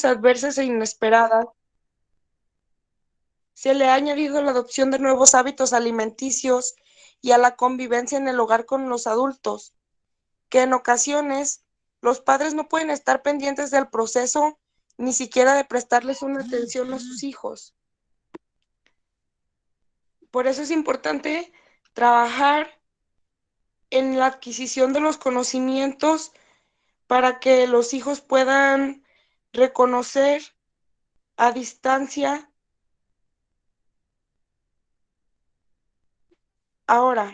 adversas e inesperadas, se le ha añadido la adopción de nuevos hábitos alimenticios y a la convivencia en el hogar con los adultos, que en ocasiones los padres no pueden estar pendientes del proceso ni siquiera de prestarles una atención a sus hijos. Por eso es importante trabajar en la adquisición de los conocimientos para que los hijos puedan reconocer a distancia. Ahora,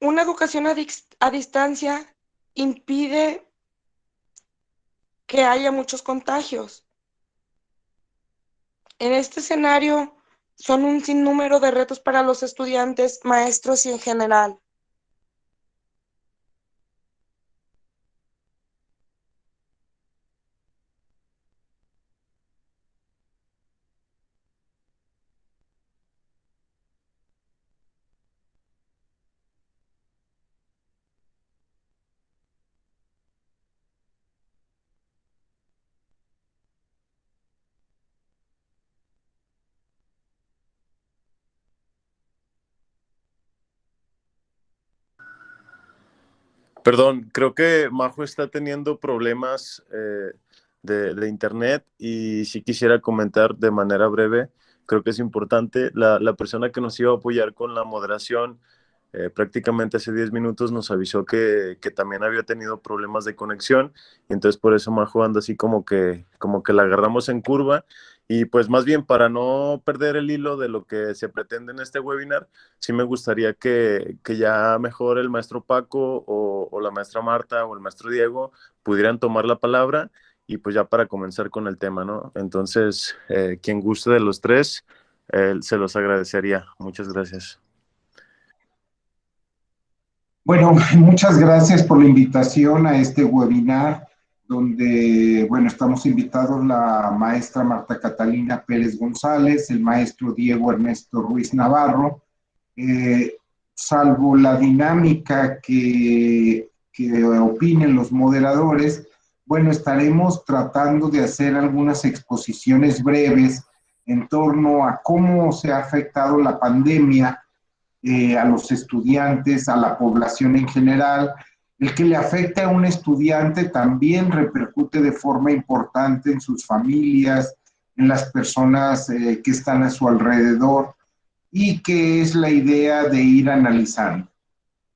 una educación a distancia impide que haya muchos contagios. En este escenario son un sinnúmero de retos para los estudiantes, maestros y en general. Perdón, creo que Majo está teniendo problemas de internet y si quisiera comentar de manera breve, creo que es importante. La persona que nos iba a apoyar con la moderación prácticamente hace 10 minutos nos avisó que también había tenido problemas de conexión y entonces por eso Majo anda así como que la agarramos en curva y pues más bien para no perder el hilo de lo que se pretende en este webinar, sí me gustaría que ya mejor el maestro Paco o la maestra Marta o el maestro Diego pudieran tomar la palabra y pues ya para comenzar con el tema, ¿no? Entonces, quien guste de los tres, se los agradecería. Muchas gracias. Bueno, muchas gracias por la invitación a este webinar, donde, bueno, estamos invitados la maestra Marta Catalina Pérez González, el maestro Diego Ernesto Ruiz Navarro. Salvo la dinámica que opinen los moderadores, bueno, estaremos tratando de hacer algunas exposiciones breves en torno a cómo se ha afectado la pandemia a los estudiantes, a la población en general. El que le afecte a un estudiante también repercute de forma importante en sus familias, en las personas que están a su alrededor, y que es la idea de ir analizando.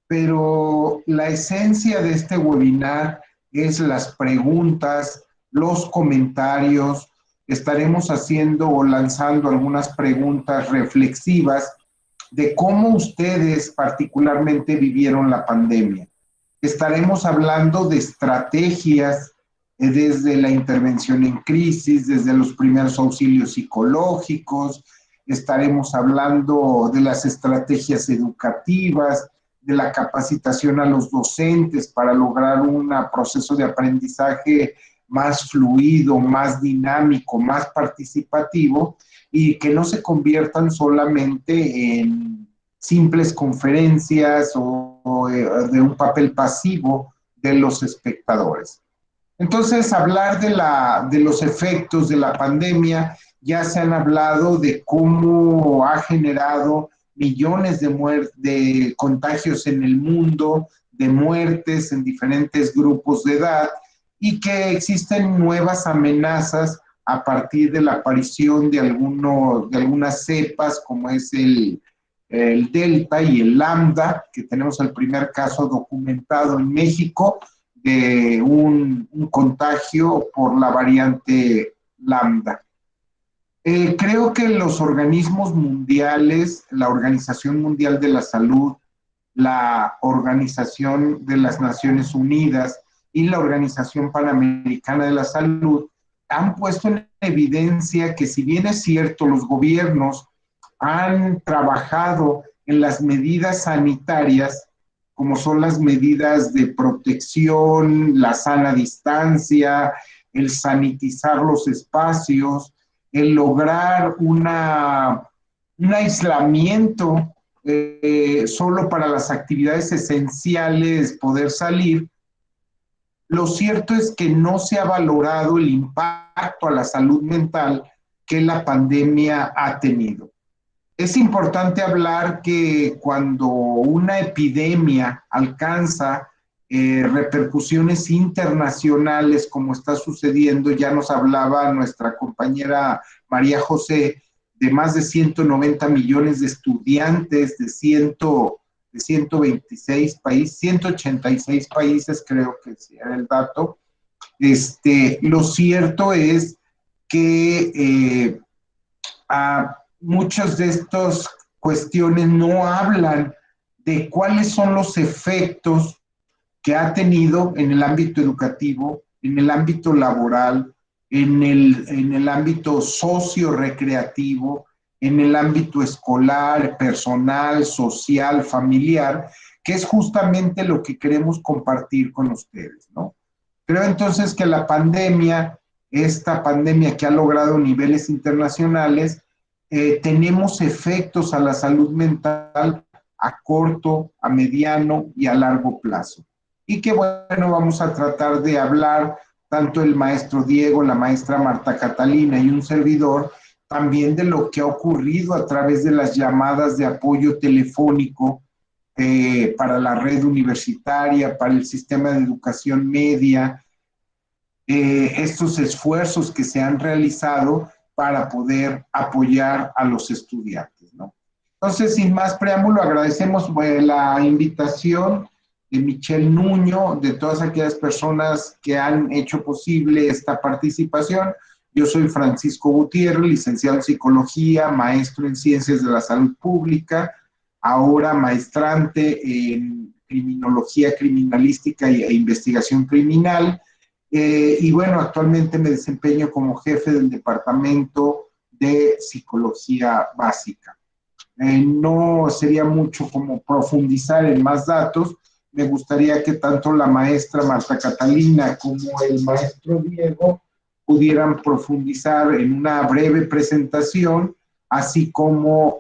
Pero la esencia de este webinar es las preguntas, los comentarios. Estaremos haciendo o lanzando algunas preguntas reflexivas de cómo ustedes particularmente vivieron la pandemia. Estaremos hablando de estrategias desde la intervención en crisis, desde los primeros auxilios psicológicos, estaremos hablando de las estrategias educativas, de la capacitación a los docentes para lograr un proceso de aprendizaje más fluido, más dinámico, más participativo, y que no se conviertan solamente en simples conferencias o de un papel pasivo de los espectadores. Entonces, hablar de los efectos de la pandemia, ya se han hablado de cómo ha generado millones de contagios en el mundo, de muertes en diferentes grupos de edad, y que existen nuevas amenazas a partir de la aparición de algunas cepas, como es el Delta y el Lambda, que tenemos el primer caso documentado en México de un contagio por la variante Lambda. Creo que los organismos mundiales, la Organización Mundial de la Salud, la Organización de las Naciones Unidas y la Organización Panamericana de la Salud han puesto en evidencia que, si bien es cierto, los gobiernos han trabajado en las medidas sanitarias, como son las medidas de protección, la sana distancia, el sanitizar los espacios, el lograr un aislamiento solo para las actividades esenciales, poder salir, lo cierto es que no se ha valorado el impacto a la salud mental que la pandemia ha tenido. Es importante hablar que cuando una epidemia alcanza repercusiones internacionales, como está sucediendo, ya nos hablaba nuestra compañera María José, de más de 190 millones de estudiantes de 126 países, 186 países, creo que era el dato. Lo cierto es que muchas de estas cuestiones no hablan de cuáles son los efectos que ha tenido en el ámbito educativo, en el ámbito laboral, en el ámbito socio-recreativo, en el ámbito escolar, personal, social, familiar, que es justamente lo que queremos compartir con ustedes, ¿no? Creo entonces que la pandemia, esta pandemia que ha logrado niveles internacionales, tenemos efectos a la salud mental a corto, a mediano y a largo plazo. Y que bueno, vamos a tratar de hablar, tanto el maestro Diego, la maestra Marta Catalina y un servidor, también de lo que ha ocurrido a través de las llamadas de apoyo telefónico para la red universitaria, para el sistema de educación media, estos esfuerzos que se han realizado para poder apoyar a los estudiantes, ¿no? Entonces, sin más preámbulo, agradecemos la invitación de Michelle Nuño, de todas aquellas personas que han hecho posible esta participación. Yo soy Francisco Gutiérrez, licenciado en Psicología, maestro en Ciencias de la Salud Pública, ahora maestrante en Criminología Criminalística e Investigación Criminal. Y bueno, actualmente me desempeño como jefe del Departamento de Psicología Básica. No sería mucho como profundizar en más datos. Me gustaría que tanto la maestra Marta Catalina como el maestro Diego pudieran profundizar en una breve presentación, así como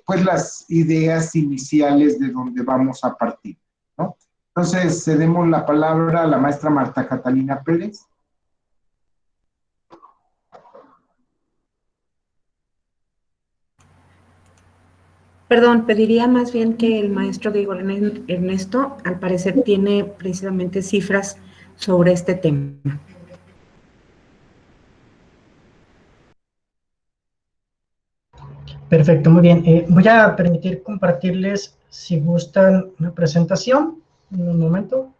pues las ideas iniciales de donde vamos a partir, ¿no? Entonces, cedemos la palabra a la maestra Marta Catalina Pérez. Perdón, pediría más bien que el maestro Diego Ernesto, al parecer, tiene precisamente cifras sobre este tema. Perfecto, muy bien. Voy a permitir compartirles, si gustan, una presentación. En un momento.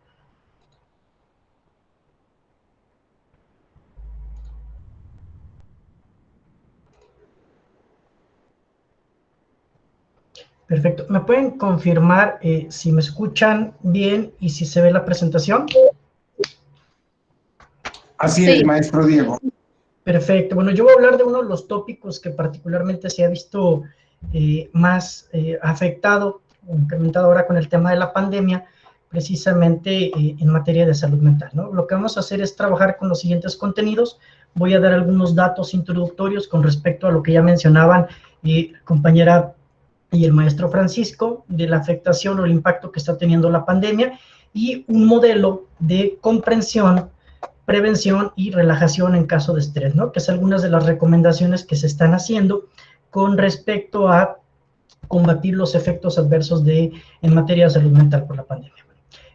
Perfecto. ¿Me pueden confirmar si me escuchan bien y si se ve la presentación? Así es, maestro Diego. Perfecto. Bueno, yo voy a hablar de uno de los tópicos que particularmente se ha visto más afectado o incrementado ahora con el tema de la pandemia, precisamente en materia de salud mental, ¿no? Lo que vamos a hacer es trabajar con los siguientes contenidos. Voy a dar algunos datos introductorios con respecto a lo que ya mencionaban compañera y el maestro Francisco, de la afectación o el impacto que está teniendo la pandemia, y un modelo de comprensión, prevención y relajación en caso de estrés, ¿no? Que es algunas de las recomendaciones que se están haciendo con respecto a combatir los efectos adversos en materia de salud mental por la pandemia.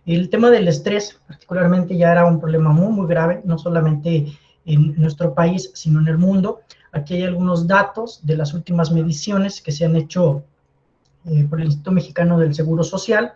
El tema del estrés, particularmente, ya era un problema muy, muy grave, no solamente en nuestro país, sino en el mundo. Aquí hay algunos datos de las últimas mediciones que se han hecho por el Instituto Mexicano del Seguro Social,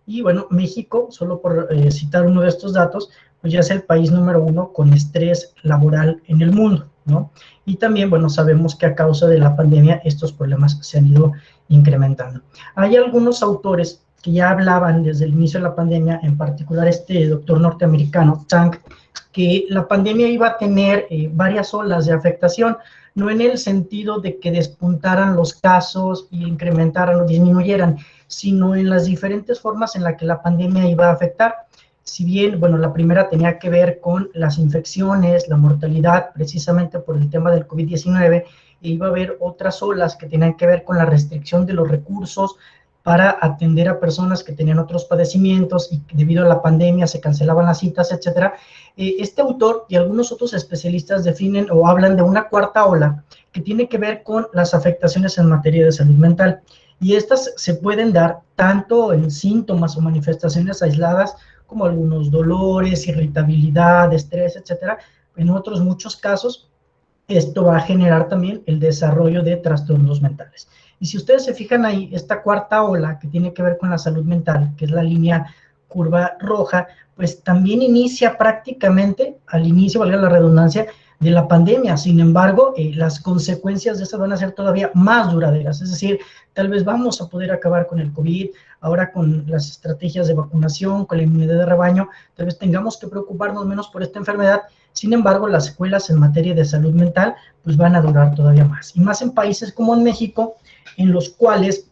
y bueno, México, solo por citar uno de estos datos, pues ya es el país número 1 con estrés laboral en el mundo, ¿no? Y también, bueno, sabemos que a causa de la pandemia estos problemas se han ido incrementando. Hay algunos autores que ya hablaban desde el inicio de la pandemia, en particular este doctor norteamericano, Tang, que la pandemia iba a tener varias olas de afectación, no en el sentido de que despuntaran los casos y incrementaran o disminuyeran, sino en las diferentes formas en las que la pandemia iba a afectar. Si bien, bueno, la primera tenía que ver con las infecciones, la mortalidad, precisamente por el tema del COVID-19, e iba a haber otras olas que tenían que ver con la restricción de los recursos, para atender a personas que tenían otros padecimientos y debido a la pandemia se cancelaban las citas, etcétera. Este autor y algunos otros especialistas definen o hablan de una cuarta ola que tiene que ver con las afectaciones en materia de salud mental. Y estas se pueden dar tanto en síntomas o manifestaciones aisladas, como algunos dolores, irritabilidad, estrés, etcétera. En otros muchos casos, esto va a generar también el desarrollo de trastornos mentales. Y si ustedes se fijan ahí, esta cuarta ola que tiene que ver con la salud mental, que es la línea curva roja, pues también inicia prácticamente al inicio, valga la redundancia, de la pandemia. Sin embargo, las consecuencias de esto van a ser todavía más duraderas. Es decir, tal vez vamos a poder acabar con el COVID, ahora con las estrategias de vacunación, con la inmunidad de rebaño, tal vez tengamos que preocuparnos menos por esta enfermedad. Sin embargo, las secuelas en materia de salud mental pues van a durar todavía más. Y más en países como en México, en los cuales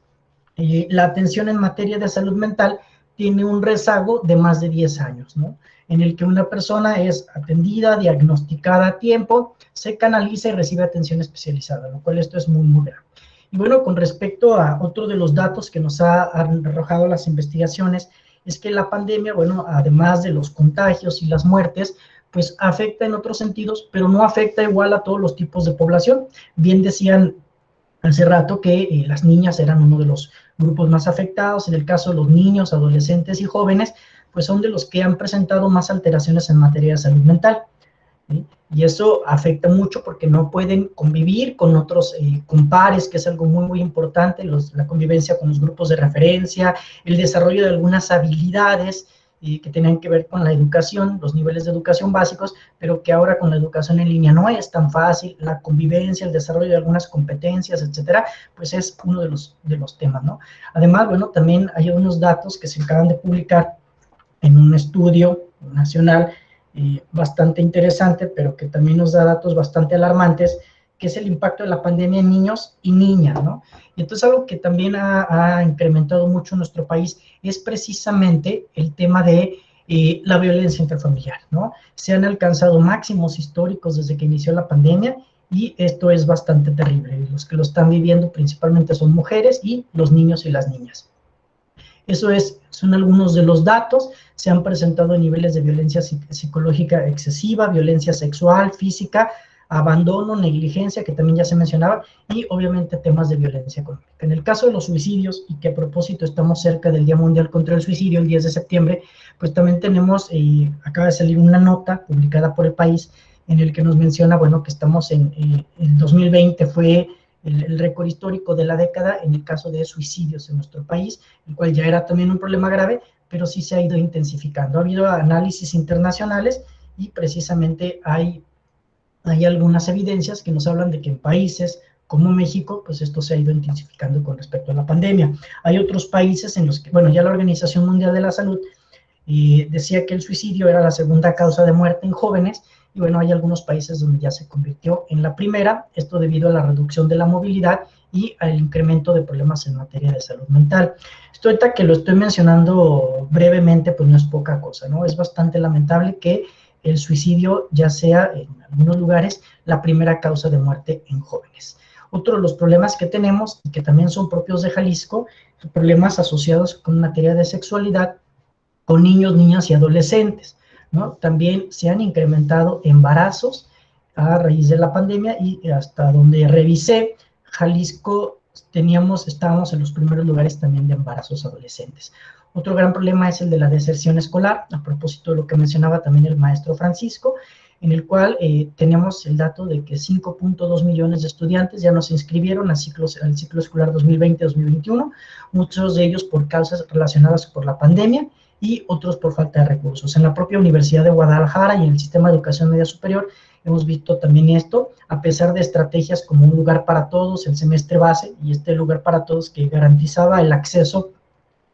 la atención en materia de salud mental tiene un rezago de más de 10 años, ¿no? En el que una persona es atendida, diagnosticada a tiempo, se canaliza y recibe atención especializada, lo cual esto es muy, muy grave. Y bueno, con respecto a otro de los datos que nos han arrojado las investigaciones, es que la pandemia, bueno, además de los contagios y las muertes, pues afecta en otros sentidos, pero no afecta igual a todos los tipos de población. Bien decían hace rato que las niñas eran uno de los grupos más afectados. En el caso de los niños, adolescentes y jóvenes, pues son de los que han presentado más alteraciones en materia de salud mental, ¿sí? Y eso afecta mucho porque no pueden convivir con otros, con pares, que es algo muy, muy importante, la convivencia con los grupos de referencia, el desarrollo de algunas habilidades que tenían que ver con la educación, los niveles de educación básicos, pero que ahora con la educación en línea no es tan fácil, la convivencia, el desarrollo de algunas competencias, etcétera, pues es uno de los temas, ¿no? Además, bueno, también hay unos datos que se acaban de publicar en un estudio nacional bastante interesante, pero que también nos da datos bastante alarmantes, que es el impacto de la pandemia en niños y niñas, ¿no? Y entonces algo que también ha incrementado mucho en nuestro país es precisamente el tema de la violencia intrafamiliar, ¿no? Se han alcanzado máximos históricos desde que inició la pandemia y esto es bastante terrible. Los que lo están viviendo principalmente son mujeres y los niños y las niñas. Eso son algunos de los datos. Se han presentado niveles de violencia psicológica excesiva, violencia sexual, física, abandono, negligencia, que también ya se mencionaba, y obviamente temas de violencia económica. En el caso de los suicidios, y que a propósito estamos cerca del Día Mundial contra el Suicidio, el 10 de septiembre, pues también tenemos, acaba de salir una nota publicada por El País, en el que nos menciona, bueno, que estamos en 2020 fue el récord histórico de la década en el caso de suicidios en nuestro país, el cual ya era también un problema grave, pero sí se ha ido intensificando. Ha habido análisis internacionales y precisamente hay algunas evidencias que nos hablan de que en países como México, pues esto se ha ido intensificando con respecto a la pandemia. Hay otros países en los que, bueno, ya la Organización Mundial de la Salud decía que el suicidio era la segunda causa de muerte en jóvenes, y bueno, hay algunos países donde ya se convirtió en la primera, esto debido a la reducción de la movilidad y al incremento de problemas en materia de salud mental. Esto ahorita que lo estoy mencionando brevemente, pues no es poca cosa, ¿no? Es bastante lamentable que el suicidio ya sea, en algunos lugares, la primera causa de muerte en jóvenes. Otro de los problemas que tenemos, y que también son propios de Jalisco, son problemas asociados con materia de sexualidad, con niños, niñas y adolescentes, ¿no? También se han incrementado embarazos a raíz de la pandemia, y hasta donde revisé, Jalisco estábamos en los primeros lugares también de embarazos adolescentes. Otro gran problema es el de la deserción escolar, a propósito de lo que mencionaba también el maestro Francisco, en el cual tenemos el dato de que 5.2 millones de estudiantes ya no se inscribieron al ciclo escolar 2020-2021, muchos de ellos por causas relacionadas por la pandemia y otros por falta de recursos. En la propia Universidad de Guadalajara y en el sistema de educación media superior hemos visto también esto, a pesar de estrategias como un lugar para todos, el semestre base y este lugar para todos que garantizaba el acceso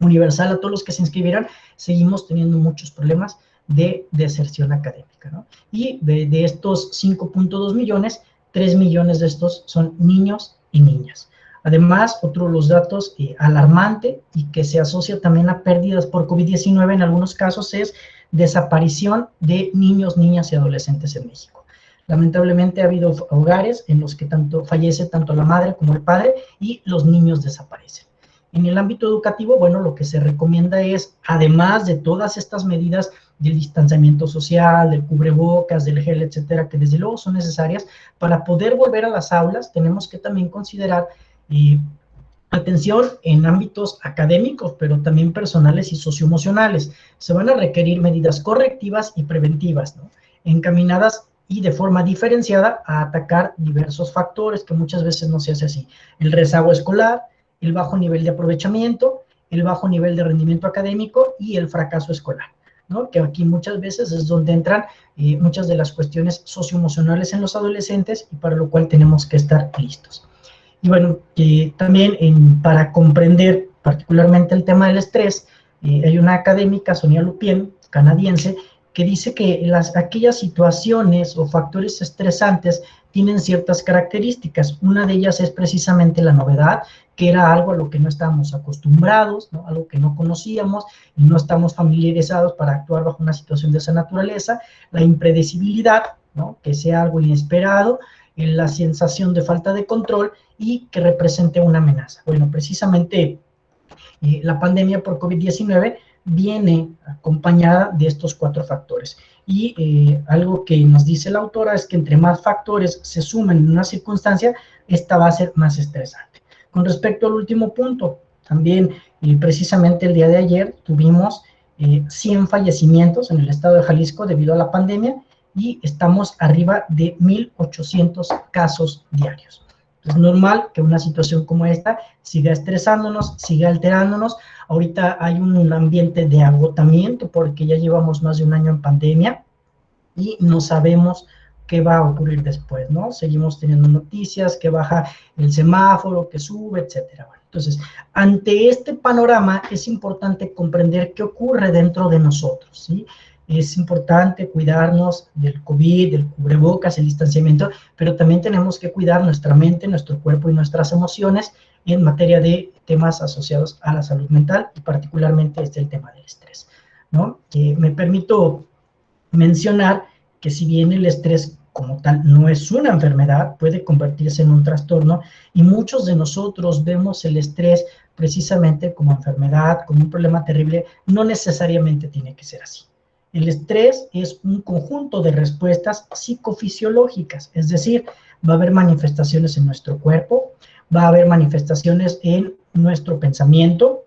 universal a todos los que se inscribieran, seguimos teniendo muchos problemas de deserción académica, ¿no? Y de estos 5.2 millones, 3 millones de estos son niños y niñas. Además, otro de los datos alarmante y que se asocia también a pérdidas por COVID-19 en algunos casos es desaparición de niños, niñas y adolescentes en México. Lamentablemente ha habido hogares en los que fallece tanto la madre como el padre y los niños desaparecen. En el ámbito educativo, bueno, lo que se recomienda es, además de todas estas medidas del distanciamiento social, del cubrebocas, del gel, etcétera, que desde luego son necesarias, para poder volver a las aulas, tenemos que también considerar atención en ámbitos académicos, pero también personales y socioemocionales. Se van a requerir medidas correctivas y preventivas, ¿no?, encaminadas y de forma diferenciada a atacar diversos factores que muchas veces no se hace así. El rezago escolar, el bajo nivel de aprovechamiento, el bajo nivel de rendimiento académico y el fracaso escolar, ¿no?, que aquí muchas veces es donde entran muchas de las cuestiones socioemocionales en los adolescentes y para lo cual tenemos que estar listos. Y bueno, también para comprender particularmente el tema del estrés, hay una académica, Sonia Lupien, canadiense, que dice que aquellas situaciones o factores estresantes tienen ciertas características. Una de ellas es precisamente la novedad, que era algo a lo que no estábamos acostumbrados, ¿no?, algo que no conocíamos y no estamos familiarizados para actuar bajo una situación de esa naturaleza. La impredecibilidad, ¿no?, que sea algo inesperado, la sensación de falta de control y que represente una amenaza. Bueno, precisamente la pandemia por COVID-19 viene acompañada de estos 4 factores. Y algo que nos dice la autora es que entre más factores se sumen en una circunstancia, esta va a ser más estresante. Con respecto al último punto, también precisamente el día de ayer tuvimos 100 fallecimientos en el estado de Jalisco debido a la pandemia y estamos arriba de 1,800 casos diarios. Es normal que una situación como esta siga estresándonos, siga alterándonos. Ahorita hay un ambiente de agotamiento porque ya llevamos más de un año en pandemia y no sabemos qué va a ocurrir después, ¿no? Seguimos teniendo noticias, que baja el semáforo, que sube, etcétera. Bueno, entonces, ante este panorama es importante comprender qué ocurre dentro de nosotros, ¿sí? Es importante cuidarnos del COVID, del cubrebocas, el distanciamiento, pero también tenemos que cuidar nuestra mente, nuestro cuerpo y nuestras emociones en materia de temas asociados a la salud mental y particularmente el tema del estrés, ¿no? Me permito mencionar que si bien el estrés como tal no es una enfermedad, puede convertirse en un trastorno y muchos de nosotros vemos el estrés precisamente como enfermedad, como un problema terrible. No necesariamente tiene que ser así. El estrés es un conjunto de respuestas psicofisiológicas, es decir, va a haber manifestaciones en nuestro cuerpo, va a haber manifestaciones en nuestro pensamiento,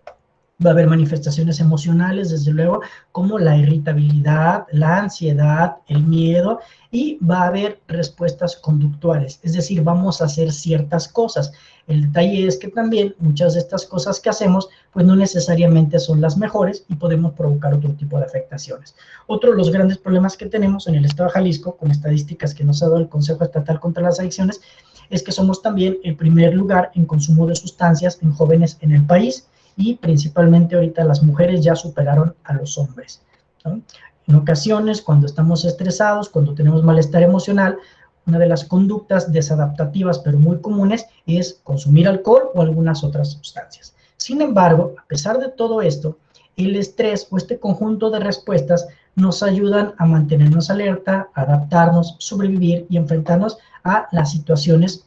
va a haber manifestaciones emocionales, desde luego, como la irritabilidad, la ansiedad, el miedo, y va a haber respuestas conductuales, es decir, vamos a hacer ciertas cosas. El detalle es que también muchas de estas cosas que hacemos, pues no necesariamente son las mejores y podemos provocar otro tipo de afectaciones. Otro de los grandes problemas que tenemos en el estado de Jalisco, con estadísticas que nos ha dado el Consejo Estatal contra las Adicciones, es que somos también el primer lugar en consumo de sustancias en jóvenes en el país, y principalmente ahorita las mujeres ya superaron a los hombres, ¿no? En ocasiones, cuando estamos estresados, cuando tenemos malestar emocional, una de las conductas desadaptativas pero muy comunes es consumir alcohol o algunas otras sustancias. Sin embargo, a pesar de todo esto, el estrés o este conjunto de respuestas nos ayudan a mantenernos alerta, adaptarnos, sobrevivir y enfrentarnos a las situaciones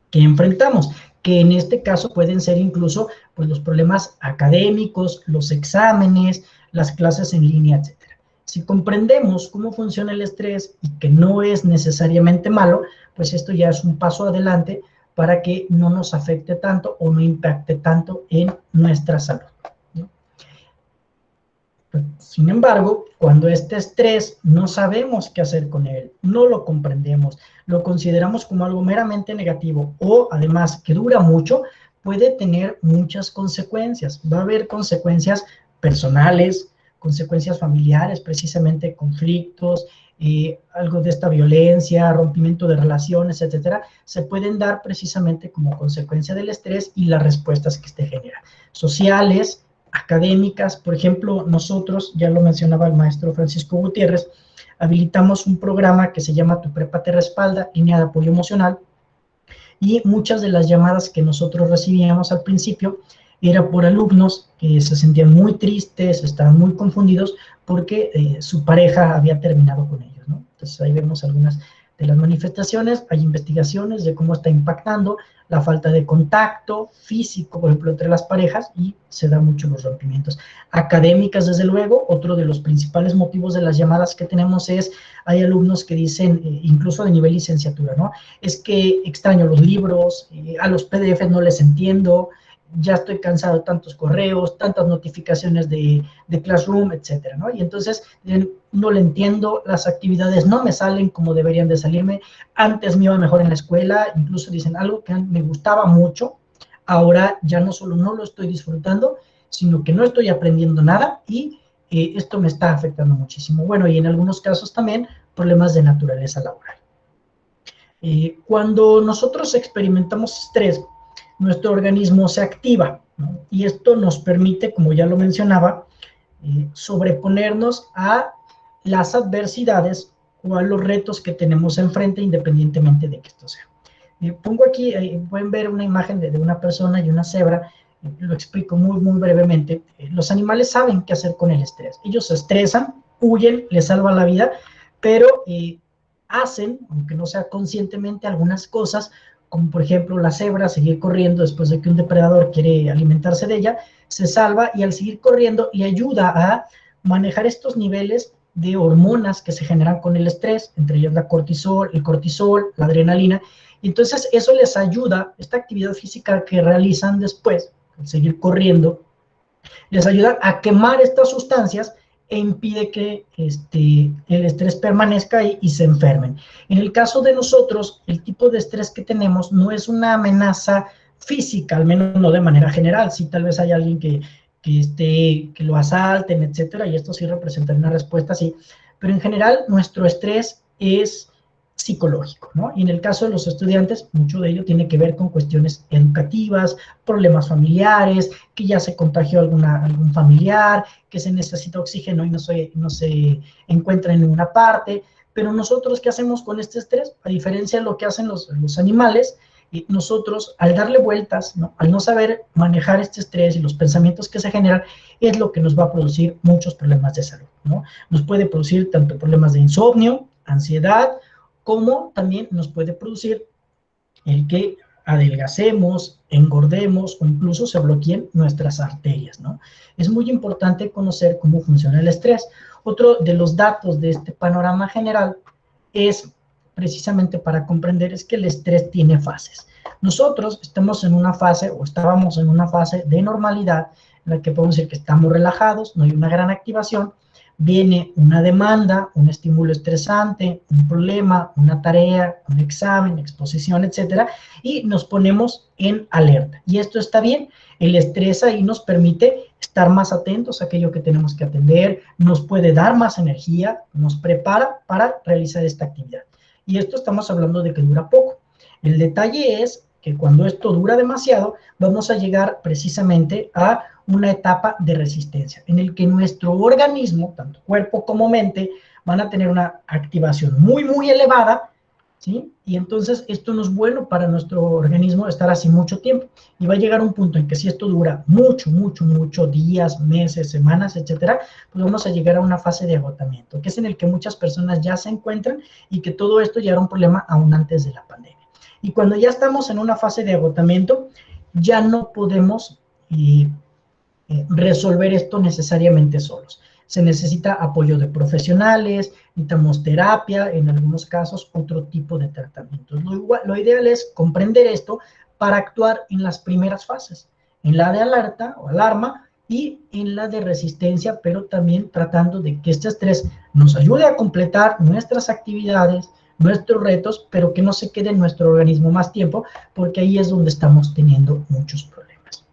que enfrentamos, que en este caso pueden ser incluso pues, los problemas académicos, los exámenes, las clases en línea, etc. Si comprendemos cómo funciona el estrés y que no es necesariamente malo, pues esto ya es un paso adelante para que no nos afecte tanto o no impacte tanto en nuestra salud, ¿no? Sin embargo, cuando este estrés no sabemos qué hacer con él, no lo comprendemos, lo consideramos como algo meramente negativo o además que dura mucho, puede tener muchas consecuencias. Va a haber consecuencias personales, consecuencias familiares, precisamente conflictos, algo de esta violencia, rompimiento de relaciones, etcétera, se pueden dar precisamente como consecuencia del estrés y las respuestas que este genera. Sociales, académicas, por ejemplo, nosotros, ya lo mencionaba el maestro Francisco Gutiérrez, habilitamos un programa que se llama Tu Prepa Te Respalda, línea de apoyo emocional, y muchas de las llamadas que nosotros recibíamos al principio era por alumnos que se sentían muy tristes, estaban muy confundidos porque su pareja había terminado con ellos, ¿no? Entonces ahí vemos algunas de las manifestaciones, hay investigaciones de cómo está impactando la falta de contacto físico, por ejemplo, entre las parejas, y se dan mucho los rompimientos. Académicas, desde luego, otro de los principales motivos de las llamadas que tenemos es, hay alumnos que dicen, incluso de nivel licenciatura, ¿no? Es que extraño los libros, a los PDF no les entiendo, ya estoy cansado de tantos correos, tantas notificaciones de Classroom, etcétera, ¿no? Y entonces no le entiendo, las actividades no me salen como deberían de salirme, antes me iba mejor en la escuela, incluso dicen algo que me gustaba mucho, ahora ya no solo no lo estoy disfrutando, sino que no estoy aprendiendo nada y esto me está afectando muchísimo. Bueno, y en algunos casos también problemas de naturaleza laboral. Cuando nosotros experimentamos estrés, nuestro organismo se activa, ¿no? Y esto nos permite, como ya lo mencionaba, sobreponernos a las adversidades o a los retos que tenemos enfrente, independientemente de que esto sea. Pongo aquí, pueden ver una imagen de una persona y una cebra, lo explico muy brevemente. Los animales saben qué hacer con el estrés. Ellos se estresan, huyen, les salvan la vida, pero hacen, aunque no sea conscientemente, algunas cosas, como por ejemplo la cebra, seguir corriendo después de que un depredador quiere alimentarse de ella, se salva y al seguir corriendo le ayuda a manejar estos niveles de hormonas que se generan con el estrés, entre ellas el cortisol, la adrenalina, y entonces eso les ayuda, esta actividad física que realizan después, al seguir corriendo, les ayuda a quemar estas sustancias e impide que el estrés permanezca ahí y se enfermen. En el caso de nosotros, el tipo de estrés que tenemos no es una amenaza física, al menos no de manera general. Sí, tal vez hay alguien que lo asalten, etcétera, y esto sí representa una respuesta así, pero en general nuestro estrés es psicológico, ¿no? Y en el caso de los estudiantes, mucho de ello tiene que ver con cuestiones educativas, problemas familiares, que ya se contagió algún familiar, que se necesita oxígeno y no se encuentra en ninguna parte. Pero nosotros, ¿qué hacemos con este estrés? A diferencia de lo que hacen los animales, nosotros, al darle vueltas, ¿no? Al no saber manejar este estrés y los pensamientos que se generan, es lo que nos va a producir muchos problemas de salud, ¿no? Nos puede producir tanto problemas de insomnio, ansiedad, como también nos puede producir el que adelgacemos, engordemos o incluso se bloqueen nuestras arterias, ¿no? Es muy importante conocer cómo funciona el estrés. Otro de los datos de este panorama general es precisamente para comprender es que el estrés tiene fases. Nosotros estamos en una fase o estábamos en una fase de normalidad en la que podemos decir que estamos relajados, no hay una gran activación, viene una demanda, un estímulo estresante, un problema, una tarea, un examen, exposición, etcétera, y nos ponemos en alerta. Y esto está bien, el estrés ahí nos permite estar más atentos a aquello que tenemos que atender, nos puede dar más energía, nos prepara para realizar esta actividad. Y esto estamos hablando de que dura poco. El detalle es que cuando esto dura demasiado, vamos a llegar precisamente a una etapa de resistencia, en el que nuestro organismo, tanto cuerpo como mente, van a tener una activación muy elevada, ¿sí? Y entonces esto no es bueno para nuestro organismo estar así mucho tiempo, y va a llegar un punto en que si esto dura mucho, días, meses, semanas, etcétera, pues vamos a llegar a una fase de agotamiento, que es en el que muchas personas ya se encuentran, y que todo esto ya era un problema aún antes de la pandemia. Y cuando ya estamos en una fase de agotamiento, ya no podemos resolver esto necesariamente solos. Se necesita apoyo de profesionales, necesitamos terapia, en algunos casos otro tipo de tratamientos. Lo ideal es comprender esto para actuar en las primeras fases, en la de alerta o alarma y en la de resistencia, pero también tratando de que este estrés nos ayude a completar nuestras actividades, nuestros retos, pero que no se quede en nuestro organismo más tiempo, porque ahí es donde estamos teniendo muchos problemas.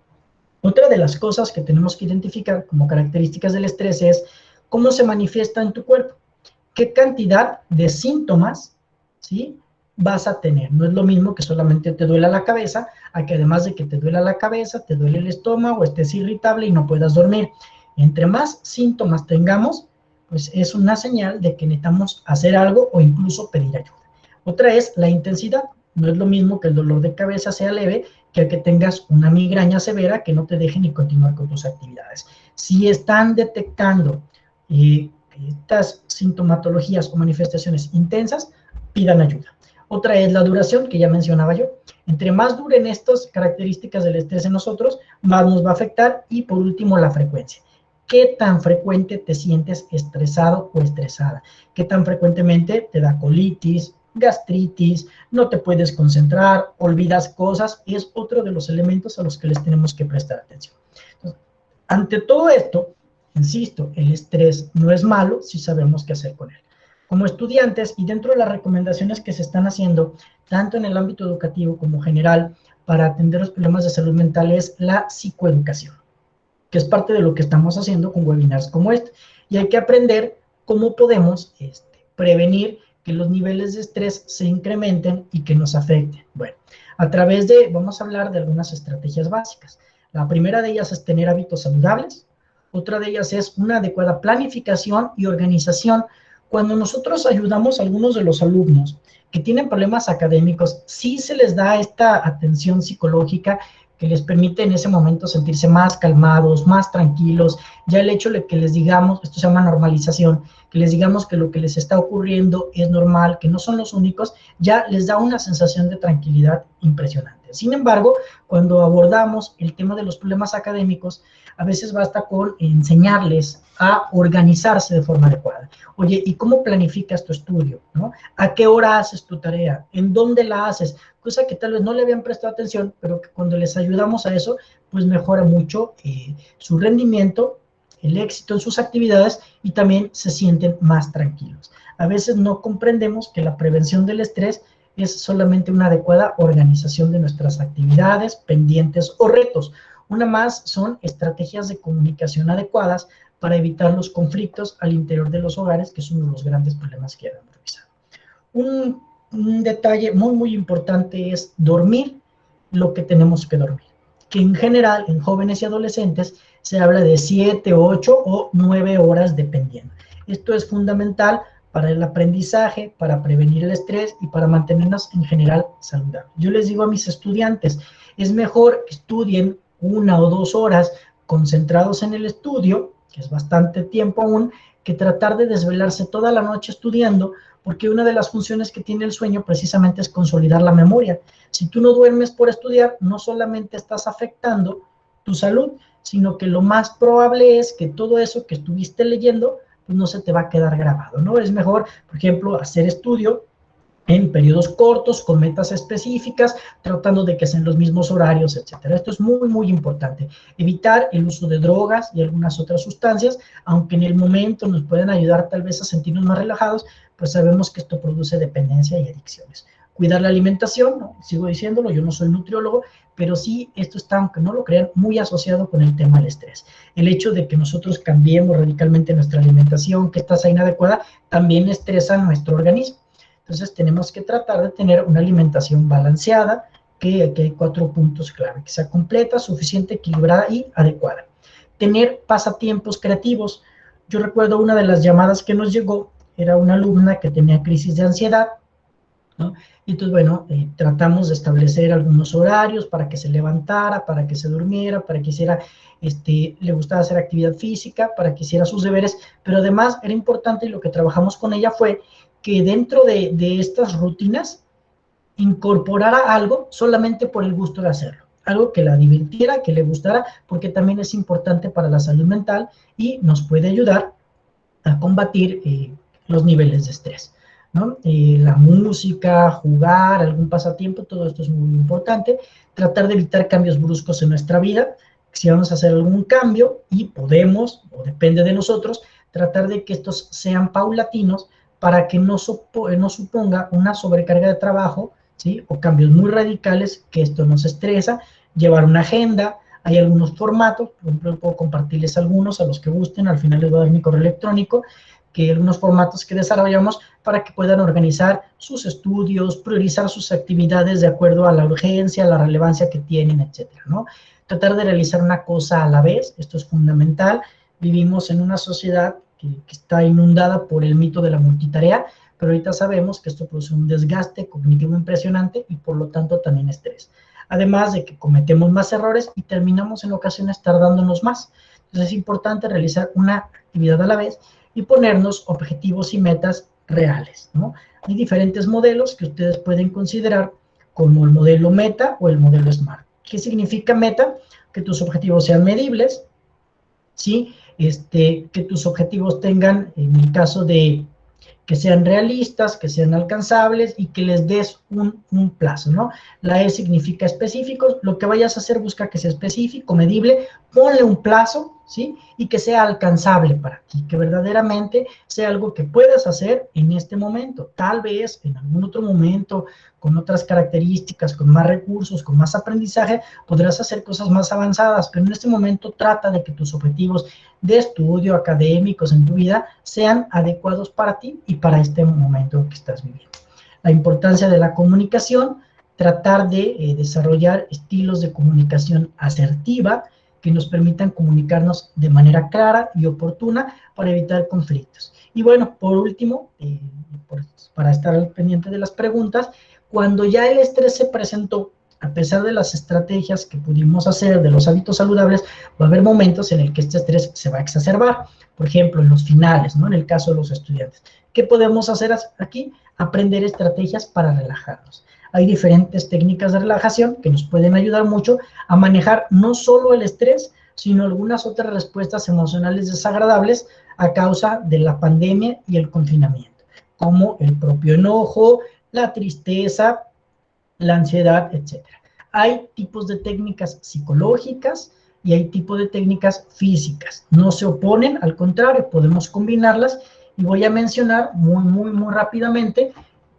Otra de las cosas que tenemos que identificar como características del estrés es cómo se manifiesta en tu cuerpo, qué cantidad de síntomas, ¿sí?, vas a tener. No es lo mismo que solamente te duela la cabeza, a que además de que te duela la cabeza, te duele el estómago, estés irritable y no puedas dormir. Entre más síntomas tengamos, pues es una señal de que necesitamos hacer algo o incluso pedir ayuda. Otra es la intensidad. No es lo mismo que el dolor de cabeza sea leve que tengas una migraña severa que no te deje ni continuar con tus actividades. Si están detectando estas sintomatologías o manifestaciones intensas, pidan ayuda. Otra es la duración, que ya mencionaba yo. Entre más duren estas características del estrés en nosotros, más nos va a afectar. Y por último, la frecuencia. ¿Qué tan frecuente te sientes estresado o estresada? ¿Qué tan frecuentemente te da colitis, gastritis, no te puedes concentrar, olvidas cosas? Es otro de los elementos a los que les tenemos que prestar atención. Entonces, ante todo esto, insisto, el estrés no es malo si sabemos qué hacer con él. Como estudiantes y dentro de las recomendaciones que se están haciendo, tanto en el ámbito educativo como general, para atender los problemas de salud mental es la psicoeducación, que es parte de lo que estamos haciendo con webinars como este. Y hay que aprender cómo podemos prevenir que los niveles de estrés se incrementen y que nos afecten. Bueno, a través de, vamos a hablar de algunas estrategias básicas. La primera de ellas es tener hábitos saludables. Otra de ellas es una adecuada planificación y organización. Cuando nosotros ayudamos a algunos de los alumnos que tienen problemas académicos, sí se les da esta atención psicológica que les permite en ese momento sentirse más calmados, más tranquilos. Ya el hecho de que les digamos, esto se llama normalización, que les digamos que lo que les está ocurriendo es normal, que no son los únicos, ya les da una sensación de tranquilidad impresionante. Sin embargo, cuando abordamos el tema de los problemas académicos, a veces basta con enseñarles a organizarse de forma adecuada. Oye, ¿y cómo planificas tu estudio? ¿No? ¿A qué hora haces tu tarea? ¿En dónde la haces? Cosa que tal vez no le habían prestado atención, pero que cuando les ayudamos a eso, pues mejora mucho su rendimiento, el éxito en sus actividades y también se sienten más tranquilos. A veces no comprendemos que la prevención del estrés es solamente una adecuada organización de nuestras actividades, pendientes o retos. Una más son estrategias de comunicación adecuadas para evitar los conflictos al interior de los hogares, que es uno de los grandes problemas que hemos revisado. Un detalle muy importante es dormir lo que tenemos que dormir, que en general en jóvenes y adolescentes se habla de 7, 8 o 9 horas dependiendo. Esto es fundamental para el aprendizaje, para prevenir el estrés y para mantenernos en general saludables. Yo les digo a mis estudiantes, es mejor que estudien 1 o 2 horas concentrados en el estudio, que es bastante tiempo aún, que tratar de desvelarse toda la noche estudiando, porque una de las funciones que tiene el sueño precisamente es consolidar la memoria. Si tú no duermes por estudiar, no solamente estás afectando tu salud, sino que lo más probable es que todo eso que estuviste leyendo, pues no se te va a quedar grabado, ¿no? Es mejor, por ejemplo, hacer estudio en periodos cortos, con metas específicas, tratando de que sean los mismos horarios, etcétera. Esto es muy importante. Evitar el uso de drogas y algunas otras sustancias, aunque en el momento nos pueden ayudar tal vez a sentirnos más relajados, pues sabemos que esto produce dependencia y adicciones. Cuidar la alimentación, ¿no? Sigo diciéndolo, yo no soy nutriólogo, pero sí esto está, aunque no lo crean, muy asociado con el tema del estrés. El hecho de que nosotros cambiemos radicalmente nuestra alimentación, que está inadecuada, también estresa nuestro organismo. Entonces tenemos que tratar de tener una alimentación balanceada, que aquí hay 4 puntos clave, que sea completa, suficiente, equilibrada y adecuada. Tener pasatiempos creativos. Yo recuerdo una de las llamadas que nos llegó, era una alumna que tenía crisis de ansiedad, ¿no? Y entonces, bueno, tratamos de establecer algunos horarios para que se levantara, para que se durmiera, para que hiciera, le gustaba hacer actividad física, para que hiciera sus deberes, pero además era importante y lo que trabajamos con ella fue que dentro de estas rutinas incorporara algo solamente por el gusto de hacerlo, algo que la divirtiera, que le gustara, porque también es importante para la salud mental y nos puede ayudar a combatir los niveles de estrés, ¿no? La música, jugar, algún pasatiempo, todo esto es muy importante. Tratar de evitar cambios bruscos en nuestra vida. Si vamos a hacer algún cambio y podemos, o depende de nosotros, tratar de que estos sean paulatinos para que no suponga una sobrecarga de trabajo, ¿sí? O cambios muy radicales, que esto nos estresa. Llevar una agenda, hay algunos formatos, por ejemplo, puedo compartirles algunos a los que gusten, al final les voy a dar mi correo electrónico, que hay algunos formatos que desarrollamos para que puedan organizar sus estudios, priorizar sus actividades de acuerdo a la urgencia, a la relevancia que tienen, etcétera, ¿no? Tratar de realizar una cosa a la vez, esto es fundamental. Vivimos en una sociedad que está inundada por el mito de la multitarea, pero ahorita sabemos que esto produce un desgaste cognitivo impresionante y por lo tanto también estrés. Además de que cometemos más errores y terminamos en ocasiones tardándonos más. Entonces es importante realizar una actividad a la vez y ponernos objetivos y metas reales, ¿no? Hay diferentes modelos que ustedes pueden considerar como el modelo META o el modelo SMART. ¿Qué significa META? Que tus objetivos sean medibles, ¿sí? Que tus objetivos tengan, en el caso de que sean realistas, que sean alcanzables y que les des un plazo, ¿no? La E significa específico, lo que vayas a hacer busca que sea específico, medible, ponle un plazo, ¿sí? Y que sea alcanzable para ti, que verdaderamente sea algo que puedas hacer en este momento. Tal vez en algún otro momento, con otras características, con más recursos, con más aprendizaje, podrás hacer cosas más avanzadas, pero en este momento trata de que tus objetivos de estudio, académicos en tu vida, sean adecuados para ti y para este momento que estás viviendo. La importancia de la comunicación, tratar de desarrollar estilos de comunicación asertiva que nos permitan comunicarnos de manera clara y oportuna para evitar conflictos. Y bueno, por último, para estar al pendiente de las preguntas, cuando ya el estrés se presentó, a pesar de las estrategias que pudimos hacer de los hábitos saludables, va a haber momentos en el que este estrés se va a exacerbar. Por ejemplo, en los finales, ¿no? En el caso de los estudiantes. ¿Qué podemos hacer aquí? Aprender estrategias para relajarnos. Hay diferentes técnicas de relajación que nos pueden ayudar mucho a manejar no solo el estrés, sino algunas otras respuestas emocionales desagradables a causa de la pandemia y el confinamiento, como el propio enojo, la tristeza, la ansiedad, etc. Hay tipos de técnicas psicológicas y hay tipos de técnicas físicas. No se oponen, al contrario, podemos combinarlas y voy a mencionar muy rápidamente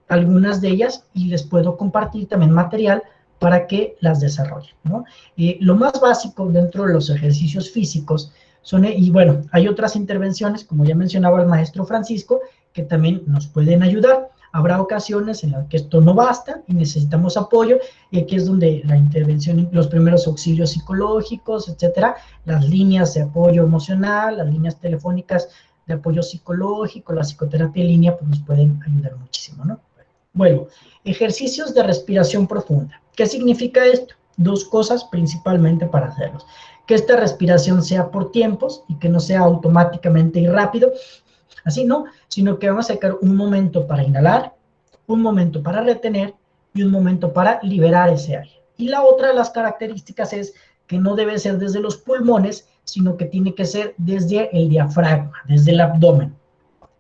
algunas de ellas y les puedo compartir también material para que las desarrollen, ¿no? Lo más básico dentro de los ejercicios físicos son, y bueno, hay otras intervenciones, como ya mencionaba el maestro Francisco, que también nos pueden ayudar. Habrá ocasiones en las que esto no basta y necesitamos apoyo, y aquí es donde la intervención, los primeros auxilios psicológicos, etcétera, las líneas de apoyo emocional, las líneas telefónicas de apoyo psicológico, la psicoterapia en línea, pues nos pueden ayudar muchísimo, ¿no? Bueno, ejercicios de respiración profunda. ¿Qué significa esto? Dos cosas principalmente para hacerlos. Que esta respiración sea por tiempos y que no sea automáticamente y rápido, así no, sino que vamos a sacar un momento para inhalar, un momento para retener y un momento para liberar ese aire. Y la otra de las características es que no debe ser desde los pulmones, sino que tiene que ser desde el diafragma, desde el abdomen.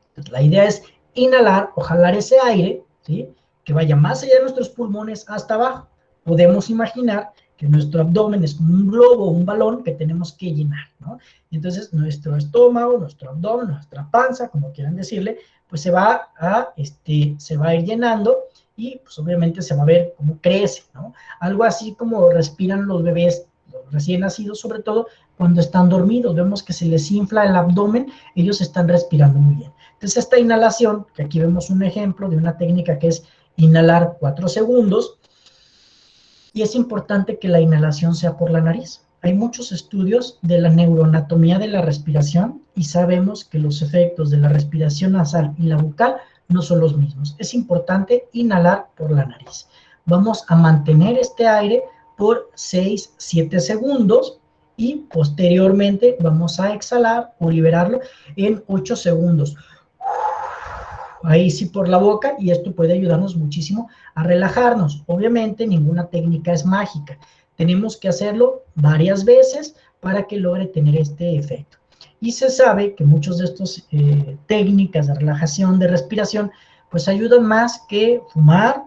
Entonces, la idea es inhalar o jalar ese aire, ¿sí? Que vaya más allá de nuestros pulmones hasta abajo. Podemos imaginar que nuestro abdomen es como un globo, un balón que tenemos que llenar, ¿no? Y entonces nuestro estómago, nuestro abdomen, nuestra panza, como quieran decirle, pues se va a ir llenando y pues obviamente se va a ver cómo crece, ¿no? Algo así como respiran los bebés, los recién nacidos sobre todo, cuando están dormidos, vemos que se les infla el abdomen, ellos están respirando muy bien. Entonces esta inhalación, que aquí vemos un ejemplo de una técnica que es inhalar 4 segundos, y es importante que la inhalación sea por la nariz. Hay muchos estudios de la neuroanatomía de la respiración y sabemos que los efectos de la respiración nasal y la bucal no son los mismos. Es importante inhalar por la nariz. Vamos a mantener este aire por 6-7 segundos y posteriormente vamos a exhalar o liberarlo en 8 segundos. Ahí sí por la boca, y esto puede ayudarnos muchísimo a relajarnos. Obviamente ninguna técnica es mágica. Tenemos que hacerlo varias veces para que logre tener este efecto. Y se sabe que muchos de estos técnicas de relajación, de respiración, pues ayudan más que fumar,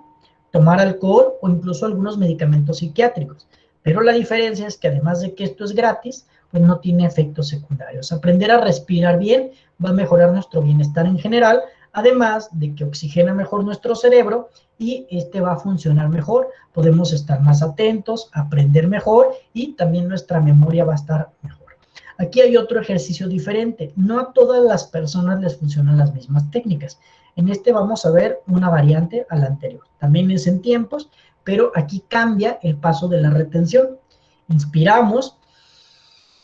tomar alcohol o incluso algunos medicamentos psiquiátricos. Pero la diferencia es que además de que esto es gratis, pues no tiene efectos secundarios. Aprender a respirar bien va a mejorar nuestro bienestar en general, además de que oxigena mejor nuestro cerebro y va a funcionar mejor, podemos estar más atentos, aprender mejor y también nuestra memoria va a estar mejor. Aquí hay otro ejercicio diferente, no a todas las personas les funcionan las mismas técnicas. En vamos a ver una variante a la anterior, también es en tiempos, pero aquí cambia el paso de la retención. Inspiramos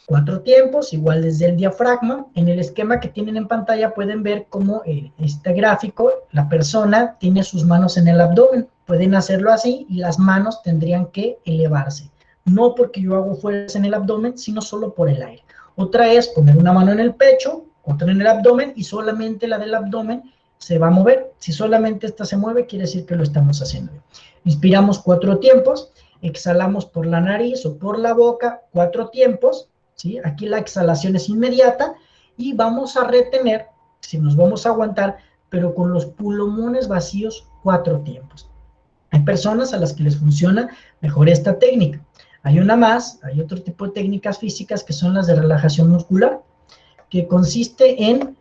4 tiempos, igual desde el diafragma. En el esquema que tienen en pantalla pueden ver cómo este gráfico, la persona tiene sus manos en el abdomen. Pueden hacerlo así y las manos tendrían que elevarse. No porque yo hago fuerza en el abdomen, sino solo por el aire. Otra es poner una mano en el pecho, otra en el abdomen y solamente la del abdomen se va a mover. Si solamente esta se mueve, quiere decir que lo estamos haciendo bien. Inspiramos 4 tiempos, exhalamos por la nariz o por la boca 4 tiempos, ¿sí? Aquí la exhalación es inmediata y vamos a retener, si nos vamos a aguantar, pero con los pulmones vacíos 4 tiempos. Hay personas a las que les funciona mejor esta técnica. Hay una más, hay otro tipo de técnicas físicas que son las de relajación muscular, que consiste en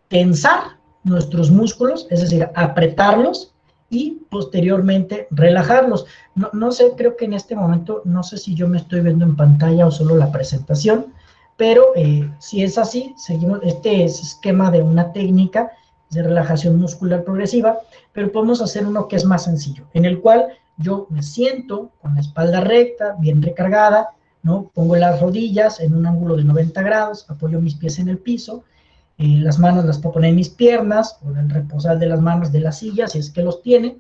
tensar nuestros músculos, es decir, apretarlos y posteriormente relajarlos. No sé, creo que en este momento, no sé si yo me estoy viendo en pantalla o solo la presentación, pero si es así, seguimos este esquema de una técnica de relajación muscular progresiva, pero podemos hacer uno que es más sencillo, en el cual yo me siento con la espalda recta, bien recargada, ¿no? Pongo las rodillas en un ángulo de 90 grados, apoyo mis pies en el piso, las manos las puedo poner en mis piernas, o en el reposar de las manos de la silla, si es que los tiene,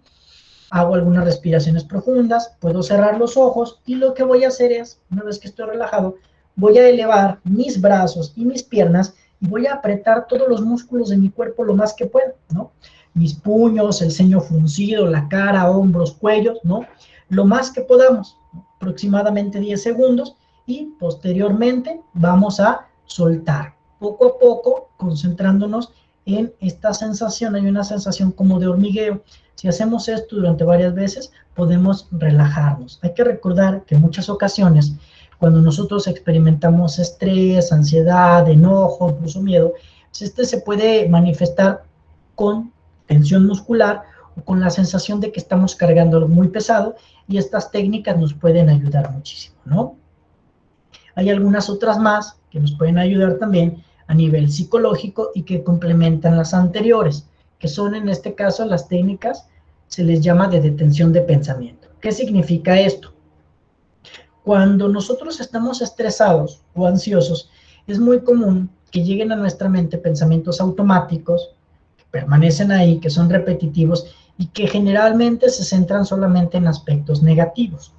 hago algunas respiraciones profundas, puedo cerrar los ojos, y lo que voy a hacer es, una vez que estoy relajado, voy a elevar mis brazos y mis piernas, y voy a apretar todos los músculos de mi cuerpo lo más que pueda, ¿no? Mis puños, el ceño fruncido, la cara, hombros, cuellos, ¿no? Lo más que podamos, ¿no? Aproximadamente 10 segundos, y posteriormente vamos a soltar, poco a poco, concentrándonos en esta sensación. Hay una sensación como de hormigueo. Si hacemos esto durante varias veces, podemos relajarnos. Hay que recordar que en muchas ocasiones, cuando nosotros experimentamos estrés, ansiedad, enojo, incluso miedo, este se puede manifestar con tensión muscular o con la sensación de que estamos cargando algo muy pesado, y estas técnicas nos pueden ayudar muchísimo, ¿no? Hay algunas otras más que nos pueden ayudar también a nivel psicológico y que complementan las anteriores, que son en este caso las técnicas, se les llama de detención de pensamiento. ¿Qué significa esto? Cuando nosotros estamos estresados o ansiosos, es muy común que lleguen a nuestra mente pensamientos automáticos, que permanecen ahí, que son repetitivos y que generalmente se centran solamente en aspectos negativos.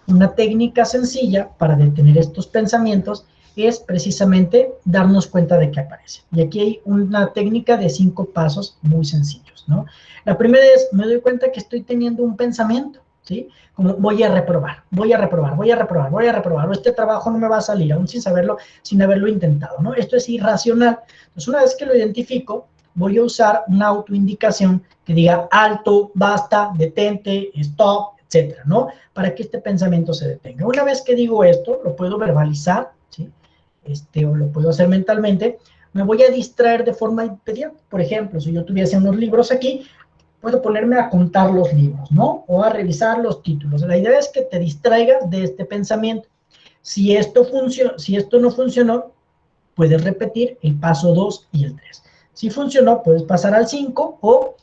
Una técnica sencilla para detener estos pensamientos es precisamente darnos cuenta de que aparecen. Y aquí hay una técnica de 5 pasos muy sencillos, ¿no? La primera es, me doy cuenta que estoy teniendo un pensamiento, ¿sí? Como voy a reprobar, o este trabajo no me va a salir, aún sin saberlo, sin haberlo intentado, ¿no? Esto es irracional. Entonces, una vez que lo identifico, voy a usar una autoindicación que diga alto, basta, detente, stop, etcétera, ¿no? Para que este pensamiento se detenga. Una vez que digo esto, lo puedo verbalizar, ¿sí? O lo puedo hacer mentalmente, me voy a distraer de forma inmediata. Por ejemplo, si yo tuviese unos libros aquí, puedo ponerme a contar los libros, ¿no? O a revisar los títulos. La idea es que te distraigas de este pensamiento. Si esto no funcionó, puedes repetir el paso 2 y el 3. Si funcionó, puedes pasar al 5 o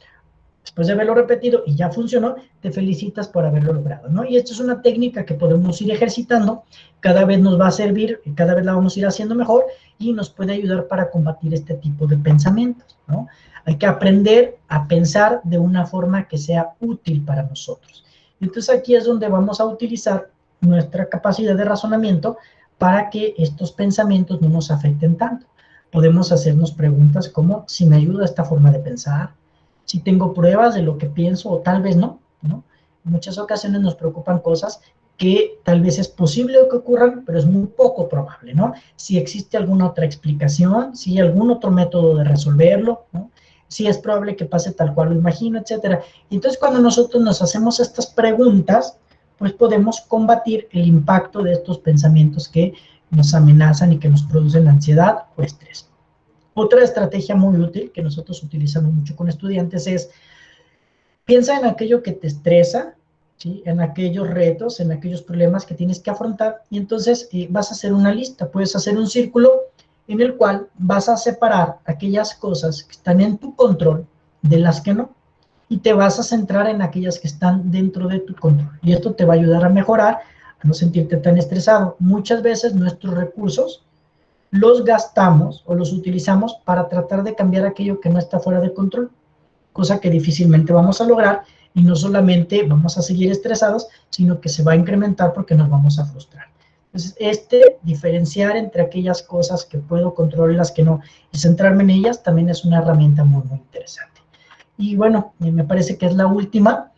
después de haberlo repetido y ya funcionó, te felicitas por haberlo logrado, ¿no? Y esto es una técnica que podemos ir ejercitando, cada vez nos va a servir, cada vez la vamos a ir haciendo mejor y nos puede ayudar para combatir este tipo de pensamientos, ¿no? Hay que aprender a pensar de una forma que sea útil para nosotros. Entonces aquí es donde vamos a utilizar nuestra capacidad de razonamiento para que estos pensamientos no nos afecten tanto. Podemos hacernos preguntas como, si me ayuda esta forma de pensar, si tengo pruebas de lo que pienso o tal vez no, ¿no? En muchas ocasiones nos preocupan cosas que tal vez es posible que ocurran, pero es muy poco probable, ¿no? Si existe alguna otra explicación, si hay algún otro método de resolverlo, ¿no? Si es probable que pase tal cual lo imagino, etcétera. Y entonces cuando nosotros nos hacemos estas preguntas, pues podemos combatir el impacto de estos pensamientos que nos amenazan y que nos producen ansiedad o estrés. Otra estrategia muy útil que nosotros utilizamos mucho con estudiantes es, piensa en aquello que te estresa, ¿sí? En aquellos retos, en aquellos problemas que tienes que afrontar, y entonces vas a hacer una lista, puedes hacer un círculo en el cual vas a separar aquellas cosas que están en tu control de las que no, y te vas a centrar en aquellas que están dentro de tu control, y esto te va a ayudar a mejorar, a no sentirte tan estresado. Muchas veces nuestros recursos los gastamos o los utilizamos para tratar de cambiar aquello que no está fuera de control, cosa que difícilmente vamos a lograr, y no solamente vamos a seguir estresados, sino que se va a incrementar porque nos vamos a frustrar. Entonces, diferenciar entre aquellas cosas que puedo controlar y las que no, y centrarme en ellas, también es una herramienta muy, muy interesante. Y bueno, me parece que es la última.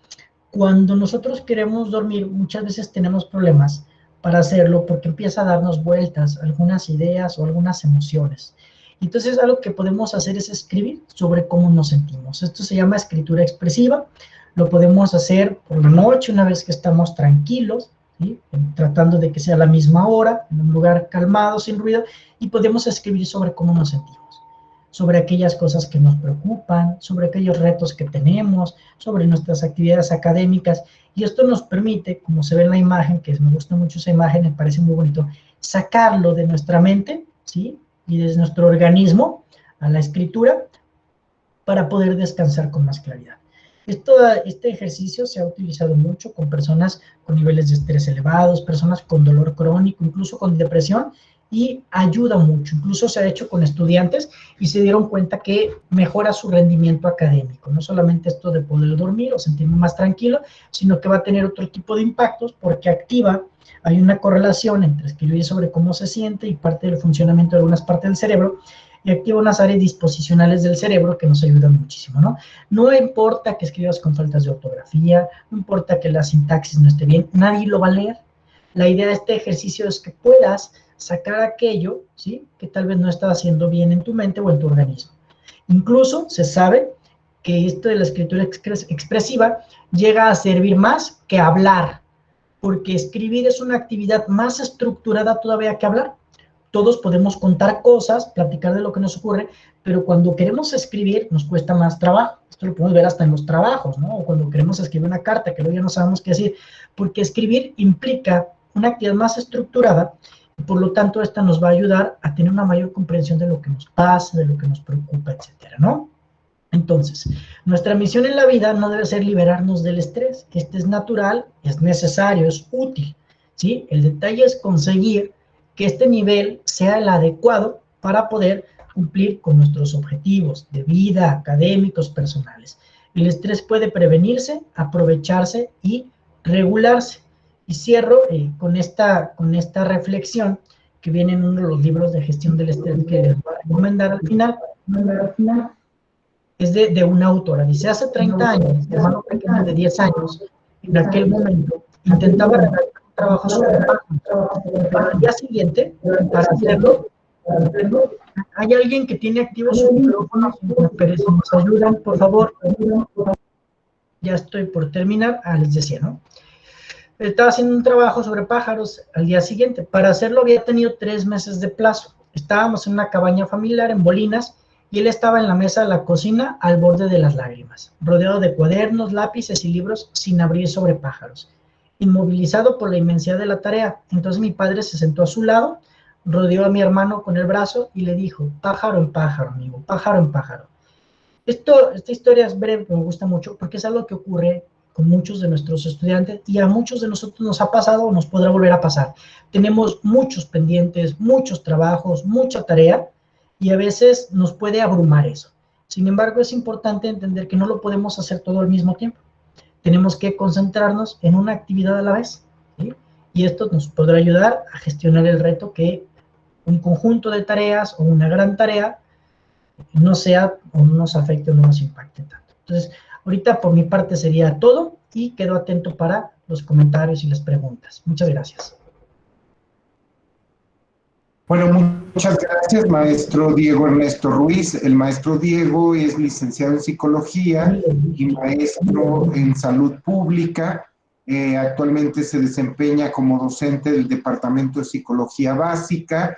Cuando nosotros queremos dormir, muchas veces tenemos problemas para hacerlo porque empieza a darnos vueltas algunas ideas o algunas emociones. Entonces, algo que podemos hacer es escribir sobre cómo nos sentimos. Esto se llama escritura expresiva. Lo podemos hacer por la noche, una vez que estamos tranquilos, ¿sí? Tratando de que sea la misma hora, en un lugar calmado, sin ruido, y podemos escribir sobre cómo nos sentimos, sobre aquellas cosas que nos preocupan, sobre aquellos retos que tenemos, sobre nuestras actividades académicas, y esto nos permite, como se ve en la imagen, que me gusta mucho esa imagen, me parece muy bonito, sacarlo de nuestra mente, ¿sí? Y de nuestro organismo a la escritura para poder descansar con más claridad. Este ejercicio se ha utilizado mucho con personas con niveles de estrés elevados, personas con dolor crónico, incluso con depresión, y ayuda mucho. Incluso se ha hecho con estudiantes y se dieron cuenta que mejora su rendimiento académico. No solamente esto de poder dormir o sentirme más tranquilo, sino que va a tener otro tipo de impactos porque activa, hay una correlación entre escribir sobre cómo se siente y parte del funcionamiento de algunas partes del cerebro, y activa unas áreas disposicionales del cerebro que nos ayudan muchísimo, ¿no? No importa que escribas con faltas de ortografía, no importa que la sintaxis no esté bien, nadie lo va a leer. La idea de este ejercicio es que puedas sacar aquello, ¿sí?, que tal vez no está haciendo bien en tu mente o en tu organismo. Incluso se sabe que esto de la escritura expresiva llega a servir más que hablar, porque escribir es una actividad más estructurada todavía que hablar. Todos podemos contar cosas, platicar de lo que nos ocurre, pero cuando queremos escribir nos cuesta más trabajo. Esto lo podemos ver hasta en los trabajos, ¿no? O cuando queremos escribir una carta, que luego ya no sabemos qué decir, porque escribir implica una actividad más estructurada y por lo tanto esta nos va a ayudar a tener una mayor comprensión de lo que nos pasa, de lo que nos preocupa, etcétera, ¿no? Entonces, nuestra misión en la vida no debe ser liberarnos del estrés. Este es natural, es necesario, es útil, ¿sí? El detalle es conseguir que este nivel sea el adecuado para poder cumplir con nuestros objetivos de vida, académicos, personales. El estrés puede prevenirse, aprovecharse y regularse. Y cierro con esta reflexión que viene en uno de los libros de gestión del estrés que les voy a recomendar al final. Es de una autora. Dice, hace 30 años, mi hermano pequeño de 10 años, en aquel momento, intentaba redactar un trabajo sobre pájaros. Para el día siguiente, para hacerlo, hay alguien que tiene activo su micrófono, pero si nos ayudan, por favor. Ya estoy por terminar. Les decía, ¿no? Estaba haciendo un trabajo sobre pájaros al día siguiente. Para hacerlo había tenido 3 meses de plazo. Estábamos en una cabaña familiar en Bolinas, y él estaba en la mesa de la cocina al borde de las lágrimas, rodeado de cuadernos, lápices y libros sin abrir sobre pájaros, inmovilizado por la inmensidad de la tarea. Entonces mi padre se sentó a su lado, rodeó a mi hermano con el brazo y le dijo, pájaro en pájaro, amigo, pájaro en pájaro. Esta historia es breve, pero me gusta mucho porque es algo que ocurre con muchos de nuestros estudiantes y a muchos de nosotros nos ha pasado o nos podrá volver a pasar. Tenemos muchos pendientes, muchos trabajos, mucha tarea, y a veces nos puede abrumar eso. Sin embargo, es importante entender que no lo podemos hacer todo al mismo tiempo. Tenemos que concentrarnos en una actividad a la vez, ¿sí? Y esto nos podrá ayudar a gestionar el reto que un conjunto de tareas o una gran tarea no sea o no nos afecte o no nos impacte tanto. Entonces, ahorita por mi parte sería todo y quedo atento para los comentarios y las preguntas. Muchas gracias. Bueno, muchas gracias, maestro Diego Ernesto Ruiz. El maestro Diego es licenciado en psicología y maestro en salud pública. Actualmente se desempeña como docente del Departamento de Psicología Básica,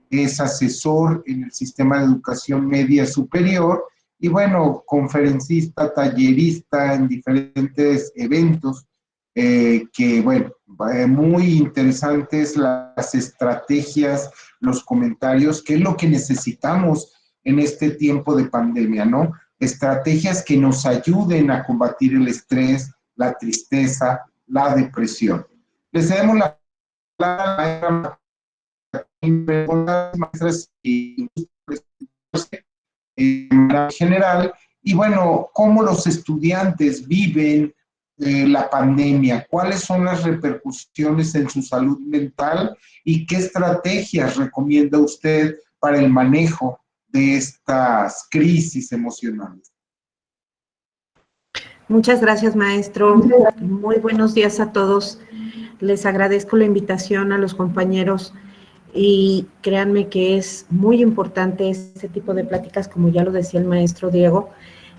es asesor en el Sistema de Educación Media Superior y, bueno, conferencista, tallerista en diferentes eventos que, bueno, muy interesantes las estrategias, los comentarios, que es lo que necesitamos en este tiempo de pandemia, ¿no? Estrategias que nos ayuden a combatir el estrés, la tristeza, la depresión. Les cedemos la palabra a maestras en general, y bueno, cómo los estudiantes viven la pandemia, cuáles son las repercusiones en su salud mental y qué estrategias recomienda usted para el manejo de estas crisis emocionales. Muchas gracias, maestro. Muy buenos días a todos. Les agradezco la invitación a los compañeros y créanme que es muy importante este tipo de pláticas, como ya lo decía el maestro Diego.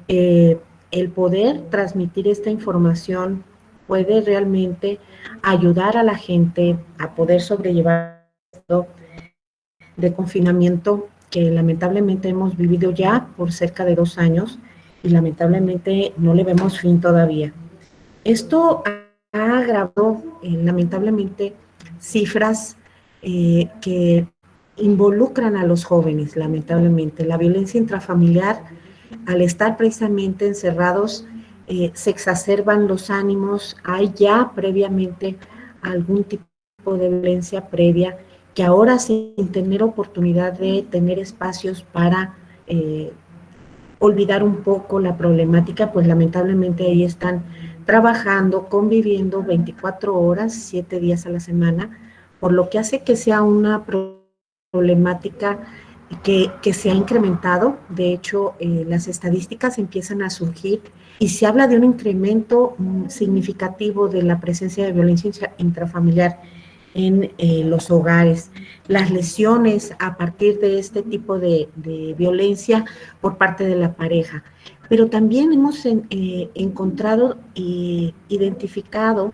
El poder transmitir esta información puede realmente ayudar a la gente a poder sobrellevar esto de confinamiento que lamentablemente hemos vivido ya por cerca de 2 años y lamentablemente no le vemos fin todavía. Esto ha agravado lamentablemente cifras que involucran a los jóvenes, lamentablemente. La violencia intrafamiliar, al estar precisamente encerrados, se exacerban los ánimos, hay ya previamente algún tipo de violencia previa que ahora sin tener oportunidad de tener espacios para olvidar un poco la problemática, pues lamentablemente ahí están trabajando, conviviendo 24 horas, 7 días a la semana, por lo que hace que sea una problemática que se ha incrementado. De hecho, las estadísticas empiezan a surgir y se habla de un incremento significativo de la presencia de violencia intrafamiliar en los hogares, las lesiones a partir de este tipo de violencia por parte de la pareja. Pero también hemos encontrado e identificado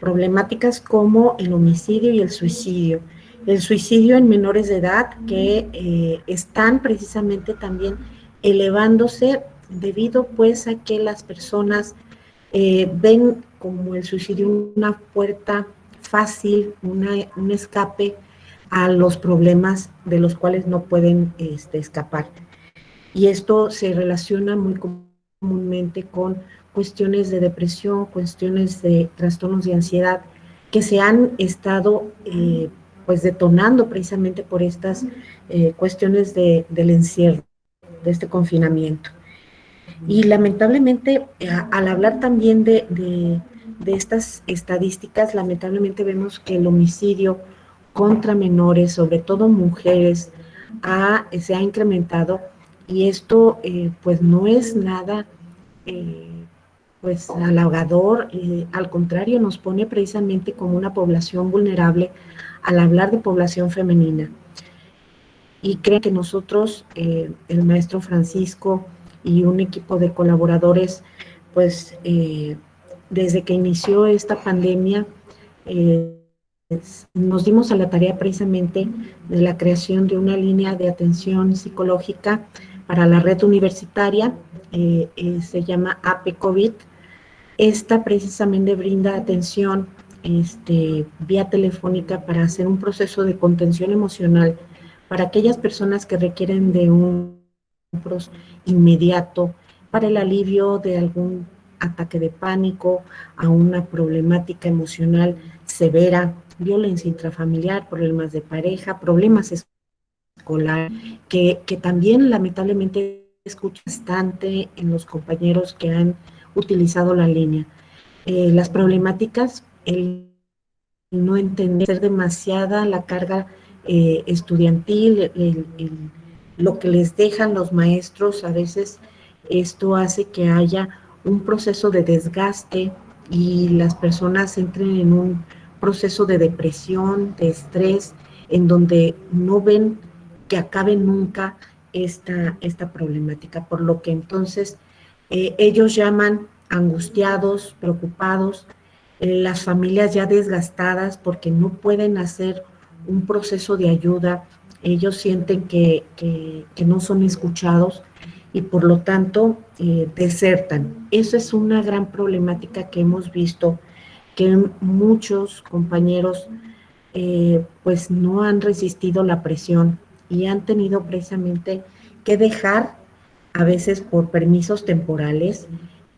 problemáticas como el homicidio y el suicidio. El suicidio en menores de edad que están precisamente también elevándose debido pues a que las personas ven como el suicidio una puerta fácil, un escape a los problemas de los cuales no pueden escapar. Y esto se relaciona muy comúnmente con cuestiones de depresión, cuestiones de trastornos de ansiedad que se han estado pues detonando precisamente por estas cuestiones del encierro, de este confinamiento. Y lamentablemente, al hablar también de estas estadísticas, lamentablemente vemos que el homicidio contra menores, sobre todo mujeres, se ha incrementado y esto pues no es nada pues halagador, al contrario nos pone precisamente como una población vulnerable al hablar de población femenina. Y creo que nosotros, el maestro Francisco y un equipo de colaboradores, pues desde que inició esta pandemia, nos dimos a la tarea precisamente de la creación de una línea de atención psicológica para la red universitaria, se llama AP COVID. Esta precisamente brinda atención vía telefónica para hacer un proceso de contención emocional para aquellas personas que requieren de un proceso inmediato para el alivio de algún ataque de pánico, a una problemática emocional severa, violencia intrafamiliar, problemas de pareja, problemas escolares, que también lamentablemente escucho bastante en los compañeros que han utilizado la línea. Las problemáticas, el no entender, ser demasiada la carga estudiantil, lo que les dejan los maestros, a veces esto hace que haya un proceso de desgaste y las personas entren en un proceso de depresión, de estrés, en donde no ven que acabe nunca esta problemática, por lo que entonces ellos llaman angustiados, preocupados, las familias ya desgastadas porque no pueden hacer un proceso de ayuda, ellos sienten que no son escuchados y por lo tanto desertan. Eso es una gran problemática que hemos visto, que muchos compañeros pues no han resistido la presión y han tenido precisamente que dejar, a veces por permisos temporales,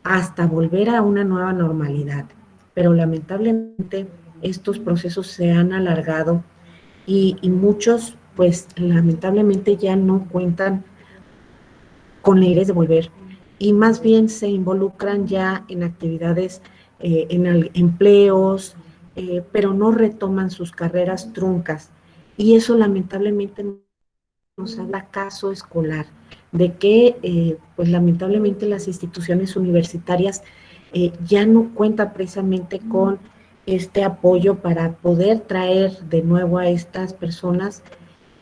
hasta volver a una nueva normalidad. Pero lamentablemente estos procesos se han alargado y muchos pues lamentablemente ya no cuentan con la idea de volver y más bien se involucran ya en actividades, en empleos, pero no retoman sus carreras truncas y eso lamentablemente nos habla caso escolar, de que pues lamentablemente las instituciones universitarias ya no cuenta precisamente con este apoyo para poder traer de nuevo a estas personas,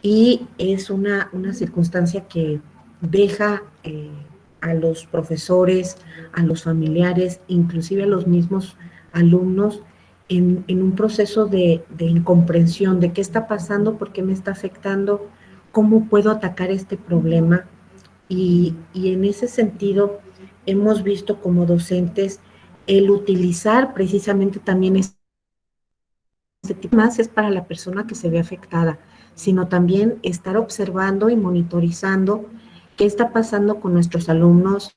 y es una circunstancia que deja a los profesores, a los familiares, inclusive a los mismos alumnos en un proceso de incomprensión de qué está pasando, por qué me está afectando, cómo puedo atacar este problema. Y en ese sentido hemos visto como docentes el utilizar precisamente también este tipo, más es para la persona que se ve afectada, sino también estar observando y monitorizando qué está pasando con nuestros alumnos,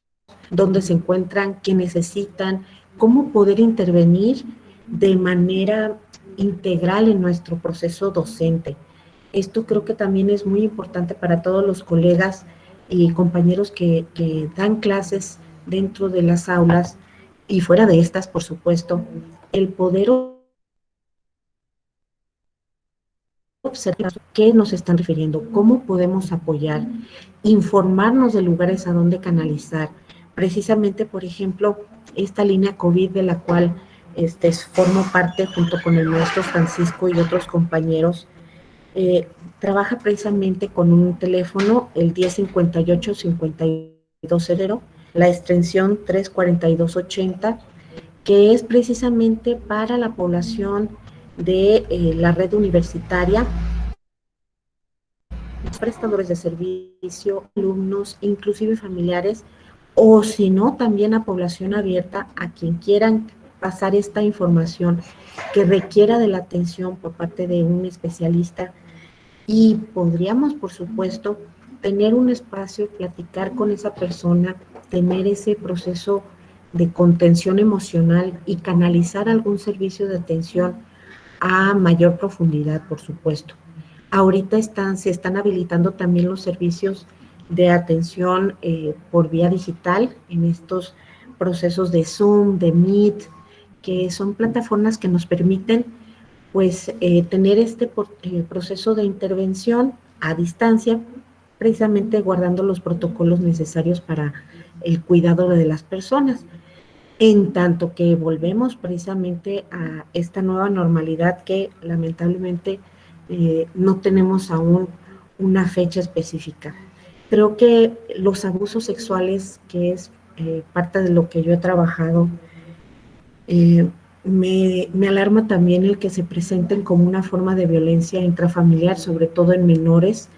dónde se encuentran, qué necesitan, cómo poder intervenir de manera integral en nuestro proceso docente. Esto creo que también es muy importante para todos los colegas y compañeros que dan clases dentro de las aulas y fuera de estas, por supuesto, el poder observar qué nos están refiriendo, cómo podemos apoyar, informarnos de lugares a donde canalizar. Precisamente, por ejemplo, esta línea COVID de la cual formo parte junto con el maestro Francisco y otros compañeros, trabaja precisamente con un teléfono, el 1058-5200, la extensión 34280, que es precisamente para la población de la red universitaria, prestadores de servicio, alumnos, inclusive familiares, o si no, también a población abierta, a quien quieran pasar esta información que requiera de la atención por parte de un especialista. Y podríamos, por supuesto, tener un espacio, platicar con esa persona, tener ese proceso de contención emocional y canalizar algún servicio de atención a mayor profundidad, por supuesto. Ahorita se están habilitando también los servicios de atención por vía digital en estos procesos de Zoom, de Meet, que son plataformas que nos permiten pues tener este proceso de intervención a distancia, precisamente guardando los protocolos necesarios para el cuidado de las personas. En tanto que volvemos precisamente a esta nueva normalidad que lamentablemente no tenemos aún una fecha específica. Creo que los abusos sexuales, que es parte de lo que yo he trabajado, me alarma también el que se presenten como una forma de violencia intrafamiliar, sobre todo en menores.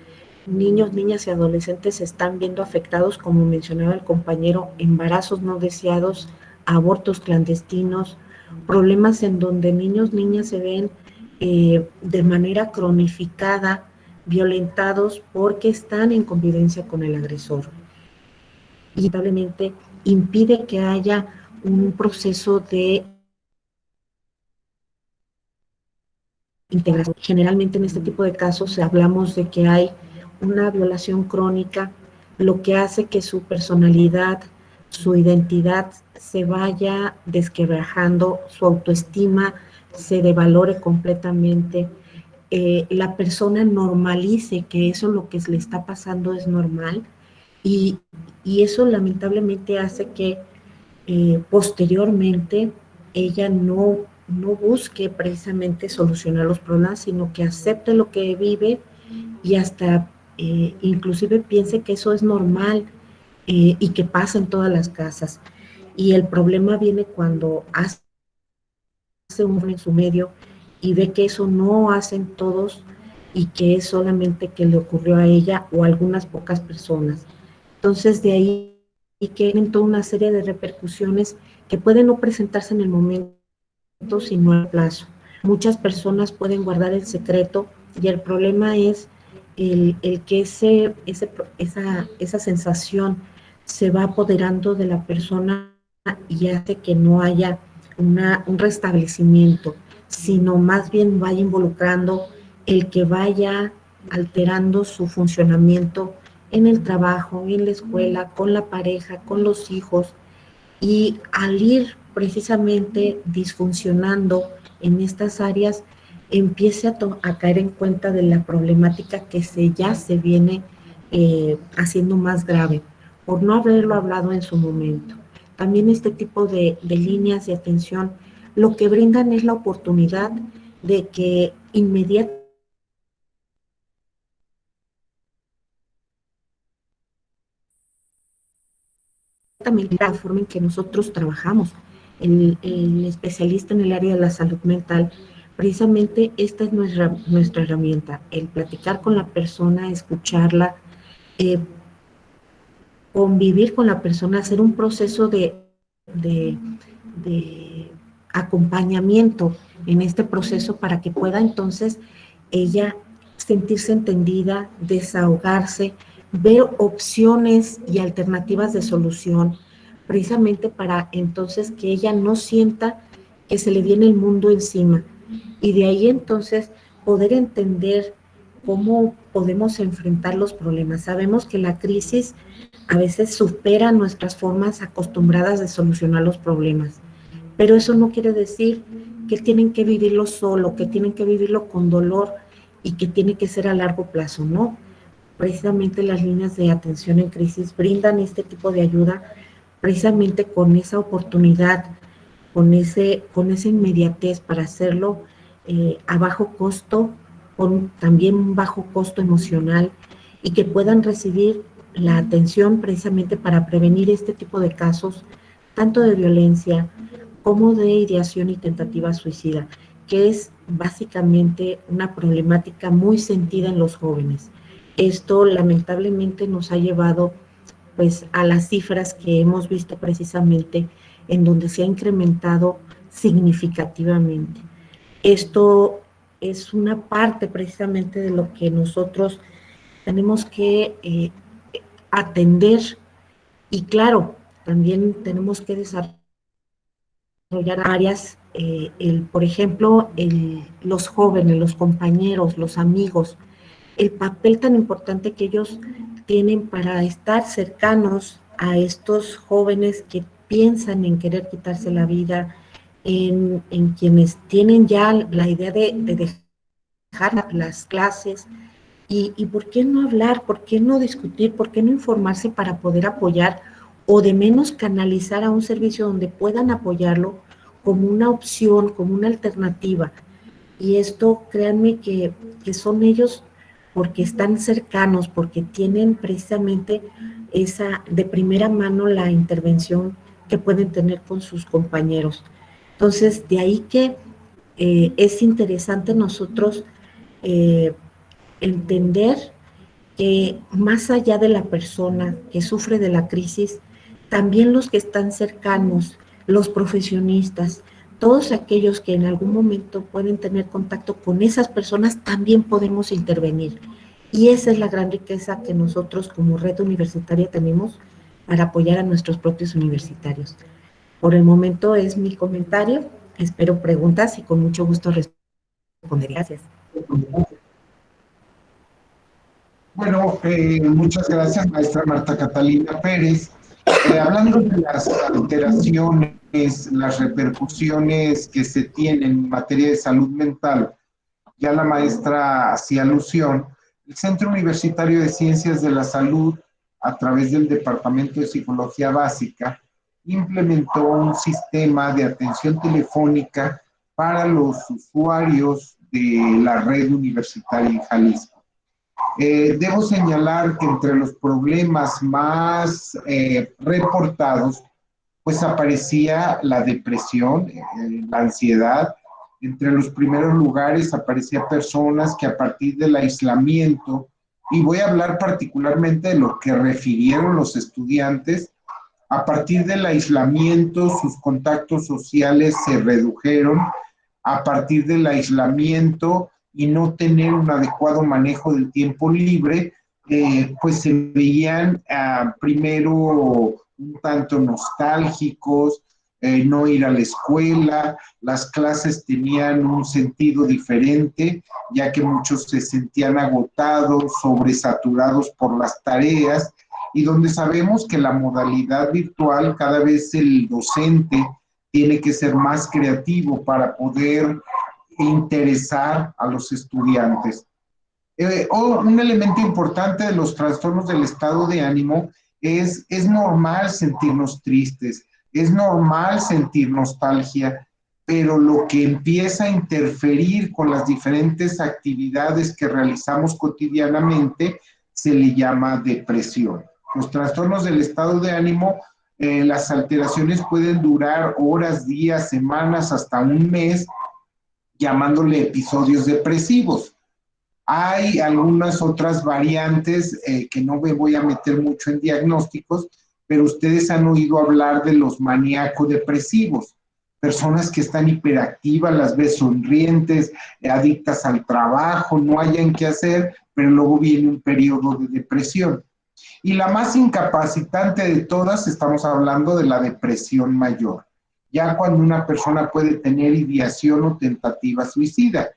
Niños, niñas y adolescentes se están viendo afectados, como mencionaba el compañero, embarazos no deseados, abortos clandestinos, problemas en donde niños, niñas se ven de manera cronificada, violentados porque están en convivencia con el agresor. Y lamentablemente impide que haya un proceso de integración. Generalmente en este tipo de casos hablamos de que hay una violación crónica, lo que hace que su personalidad, su identidad se vaya desquebrajando, su autoestima se devalore completamente, la persona normalice que eso lo que le está pasando es normal, y eso lamentablemente hace que posteriormente ella no busque precisamente solucionar los problemas, sino que acepte lo que vive y hasta inclusive piense que eso es normal y que pasa en todas las casas. Y el problema viene cuando hace uno en su medio y ve que eso no hacen todos y que es solamente que le ocurrió a ella o a algunas pocas personas. Entonces de ahí que vienen toda una serie de repercusiones que pueden no presentarse en el momento, sino a plazo. Muchas personas pueden guardar el secreto y el problema es el que esa sensación se va apoderando de la persona y hace que no haya un restablecimiento, sino más bien vaya involucrando el que vaya alterando su funcionamiento en el trabajo, en la escuela, con la pareja, con los hijos, y al ir precisamente disfuncionando en estas áreas, empiece a caer en cuenta de la problemática que ya se viene haciendo más grave, por no haberlo hablado en su momento. también este tipo de líneas de atención lo que brindan es la oportunidad de que inmediatamente la forma en que nosotros trabajamos, el especialista en el área de la salud mental, precisamente esta es nuestra herramienta, el platicar con la persona, escucharla, eh, convivir con la persona, hacer un proceso de, de acompañamiento en este proceso para que pueda entonces ella sentirse entendida, desahogarse, ver opciones y alternativas de solución, precisamente para entonces que ella no sienta que se le viene el mundo encima. Y de ahí entonces poder entender cómo podemos enfrentar los problemas. Sabemos que la crisis a veces supera nuestras formas acostumbradas de solucionar los problemas, pero eso no quiere decir que tienen que vivirlo solo, que tienen que vivirlo con dolor y que tiene que ser a largo plazo, ¿no? Precisamente las líneas de atención en crisis brindan este tipo de ayuda precisamente con esa oportunidad, con esa inmediatez para hacerlo a bajo costo, con también un bajo costo emocional y que puedan recibir la atención precisamente para prevenir este tipo de casos, tanto de violencia como de ideación y tentativa suicida, que es básicamente una problemática muy sentida en los jóvenes. Esto lamentablemente nos ha llevado pues a las cifras que hemos visto precisamente en donde se ha incrementado significativamente. Esto es una parte precisamente de lo que nosotros tenemos que atender y claro, también tenemos que desarrollar áreas, por ejemplo, los jóvenes, los compañeros, los amigos, el papel tan importante que ellos tienen para estar cercanos a estos jóvenes que piensan en querer quitarse la vida, en quienes tienen ya la idea de dejar las clases, y por qué no hablar, por qué no discutir, por qué no informarse para poder apoyar o de menos canalizar a un servicio donde puedan apoyarlo como una opción, como una alternativa. Y esto, créanme que son ellos porque están cercanos, porque tienen precisamente esa de primera mano la intervención que pueden tener con sus compañeros. Entonces, de ahí que es interesante nosotros eh, entender que más allá de la persona que sufre de la crisis, también los que están cercanos, los profesionistas, todos aquellos que en algún momento pueden tener contacto con esas personas, también podemos intervenir. Y esa es la gran riqueza que nosotros como red universitaria tenemos para apoyar a nuestros propios universitarios. Por el momento es mi comentario. Espero preguntas y con mucho gusto responder. Gracias. Bueno, muchas gracias, maestra Marta Catalina Pérez. Hablando de las alteraciones, las repercusiones que se tienen en materia de salud mental, ya la maestra hacía alusión, el Centro Universitario de Ciencias de la Salud, a través del Departamento de Psicología Básica, implementó un sistema de atención telefónica para los usuarios de la red universitaria en Jalisco. Debo señalar que entre los problemas más reportados, pues aparecía la depresión, la ansiedad. Entre los primeros lugares aparecían personas que a partir del aislamiento, y voy a hablar particularmente de lo que refirieron los estudiantes, a partir del aislamiento sus contactos sociales se redujeron, a partir del aislamiento y no tener un adecuado manejo del tiempo libre, pues se veían primero un tanto nostálgicos, no ir a la escuela, las clases tenían un sentido diferente, ya que muchos se sentían agotados, sobresaturados por las tareas, y donde sabemos que la modalidad virtual, cada vez el docente tiene que ser más creativo para poder interesar a los estudiantes. Un elemento importante de los trastornos del estado de ánimo es normal sentirnos tristes. Es normal sentir nostalgia, pero lo que empieza a interferir con las diferentes actividades que realizamos cotidianamente se le llama depresión. Los trastornos del estado de ánimo, las alteraciones pueden durar horas, días, semanas, hasta un mes, llamándole episodios depresivos. Hay algunas otras variantes que no me voy a meter mucho en diagnósticos, pero ustedes han oído hablar de los maníaco-depresivos, personas que están hiperactivas, las ves sonrientes, adictas al trabajo, no hayan qué hacer, pero luego viene un periodo de depresión. Y la más incapacitante de todas, estamos hablando de la depresión mayor, ya cuando una persona puede tener ideación o tentativa suicida.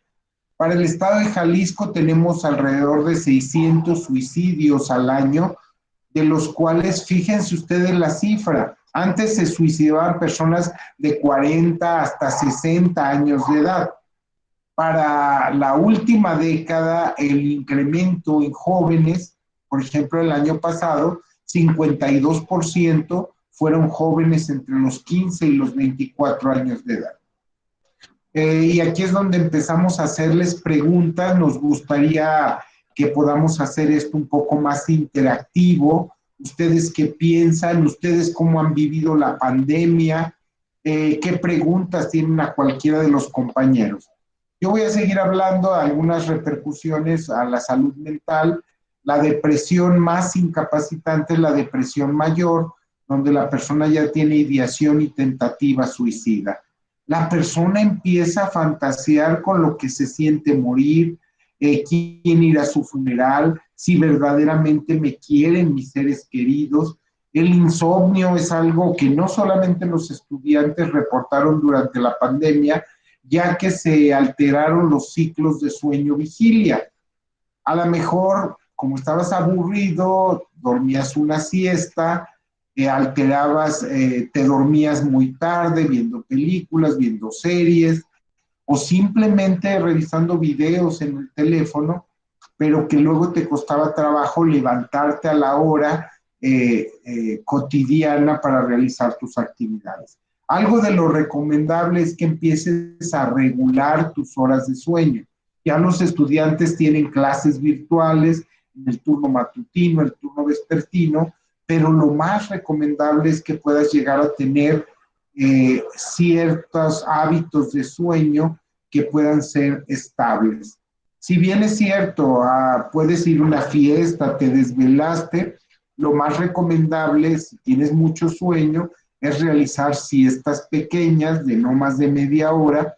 Para el estado de Jalisco tenemos alrededor de 600 suicidios al año, de los cuales, fíjense ustedes la cifra, antes se suicidaban personas de 40 hasta 60 años de edad. Para la última década, el incremento en jóvenes, por ejemplo, el año pasado, 52% fueron jóvenes entre los 15 y los 24 años de edad. Y aquí es donde empezamos a hacerles preguntas. Nos gustaría que podamos hacer esto un poco más interactivo. ¿Ustedes qué piensan? ¿Ustedes cómo han vivido la pandemia? ¿Qué preguntas tienen a cualquiera de los compañeros? Yo voy a seguir hablando de algunas repercusiones a la salud mental. La depresión más incapacitante es la depresión mayor, donde la persona ya tiene ideación y tentativa suicida. La persona empieza a fantasear con lo que se siente morir, quién irá a su funeral, si verdaderamente me quieren mis seres queridos. El insomnio es algo que no solamente los estudiantes reportaron durante la pandemia, ya que se alteraron los ciclos de sueño-vigilia. A lo mejor, como estabas aburrido, dormías una siesta, alterabas, te dormías muy tarde viendo películas, viendo series, o simplemente revisando videos en el teléfono, pero que luego te costaba trabajo levantarte a la hora cotidiana para realizar tus actividades. Algo de lo recomendable es que empieces a regular tus horas de sueño. Ya los estudiantes tienen clases virtuales en el turno matutino, el turno vespertino, pero lo más recomendable es que puedas llegar a tener ciertos hábitos de sueño que puedan ser estables. Si bien es cierto, puedes ir a una fiesta, te desvelaste, lo más recomendable, si tienes mucho sueño, es realizar siestas pequeñas de no más de media hora,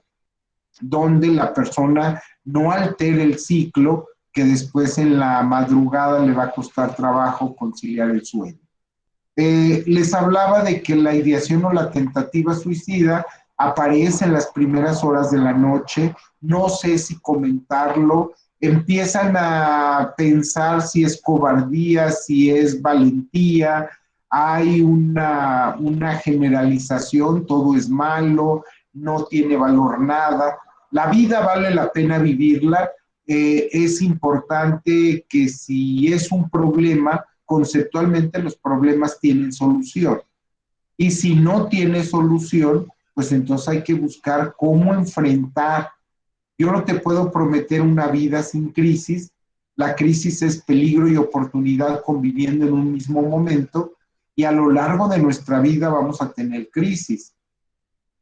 donde la persona no altere el ciclo, que después en la madrugada le va a costar trabajo conciliar el sueño. Les hablaba de que la ideación o la tentativa suicida aparece en las primeras horas de la noche. No sé si comentarlo. Empiezan a pensar si es cobardía, si es valentía. Hay una generalización, todo es malo, no tiene valor nada. La vida vale la pena vivirla. Es importante que si es un problema, conceptualmente los problemas tienen solución. Y si no tiene solución, pues entonces hay que buscar cómo enfrentar. Yo no te puedo prometer una vida sin crisis. La crisis es peligro y oportunidad conviviendo en un mismo momento, y a lo largo de nuestra vida vamos a tener crisis.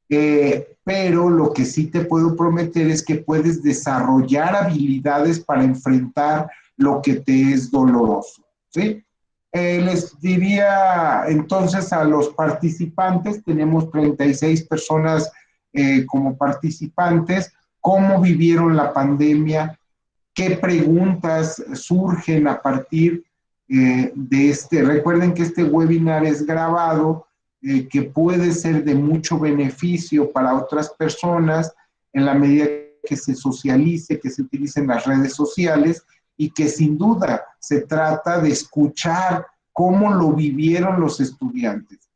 Pero lo que sí te puedo prometer es que puedes desarrollar habilidades para enfrentar lo que te es doloroso, ¿sí? Les diría entonces a los participantes, tenemos 36 personas como participantes, cómo vivieron la pandemia, qué preguntas surgen a partir de este. Recuerden que este webinar es grabado, que puede ser de mucho beneficio para otras personas en la medida que se socialice, que se utilicen las redes sociales, y que sin duda se trata de escuchar cómo lo vivieron los estudiantes.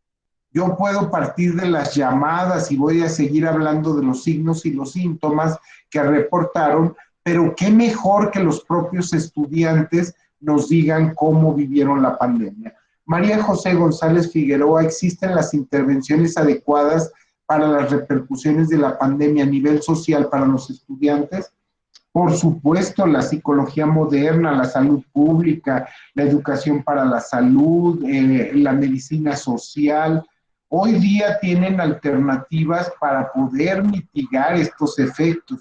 Yo puedo partir de las llamadas y voy a seguir hablando de los signos y los síntomas que reportaron, pero qué mejor que los propios estudiantes nos digan cómo vivieron la pandemia. María José González Figueroa, ¿existen las intervenciones adecuadas para las repercusiones de la pandemia a nivel social para los estudiantes? Por supuesto, la psicología moderna, la salud pública, la educación para la salud, la medicina social, hoy día tienen alternativas para poder mitigar estos efectos.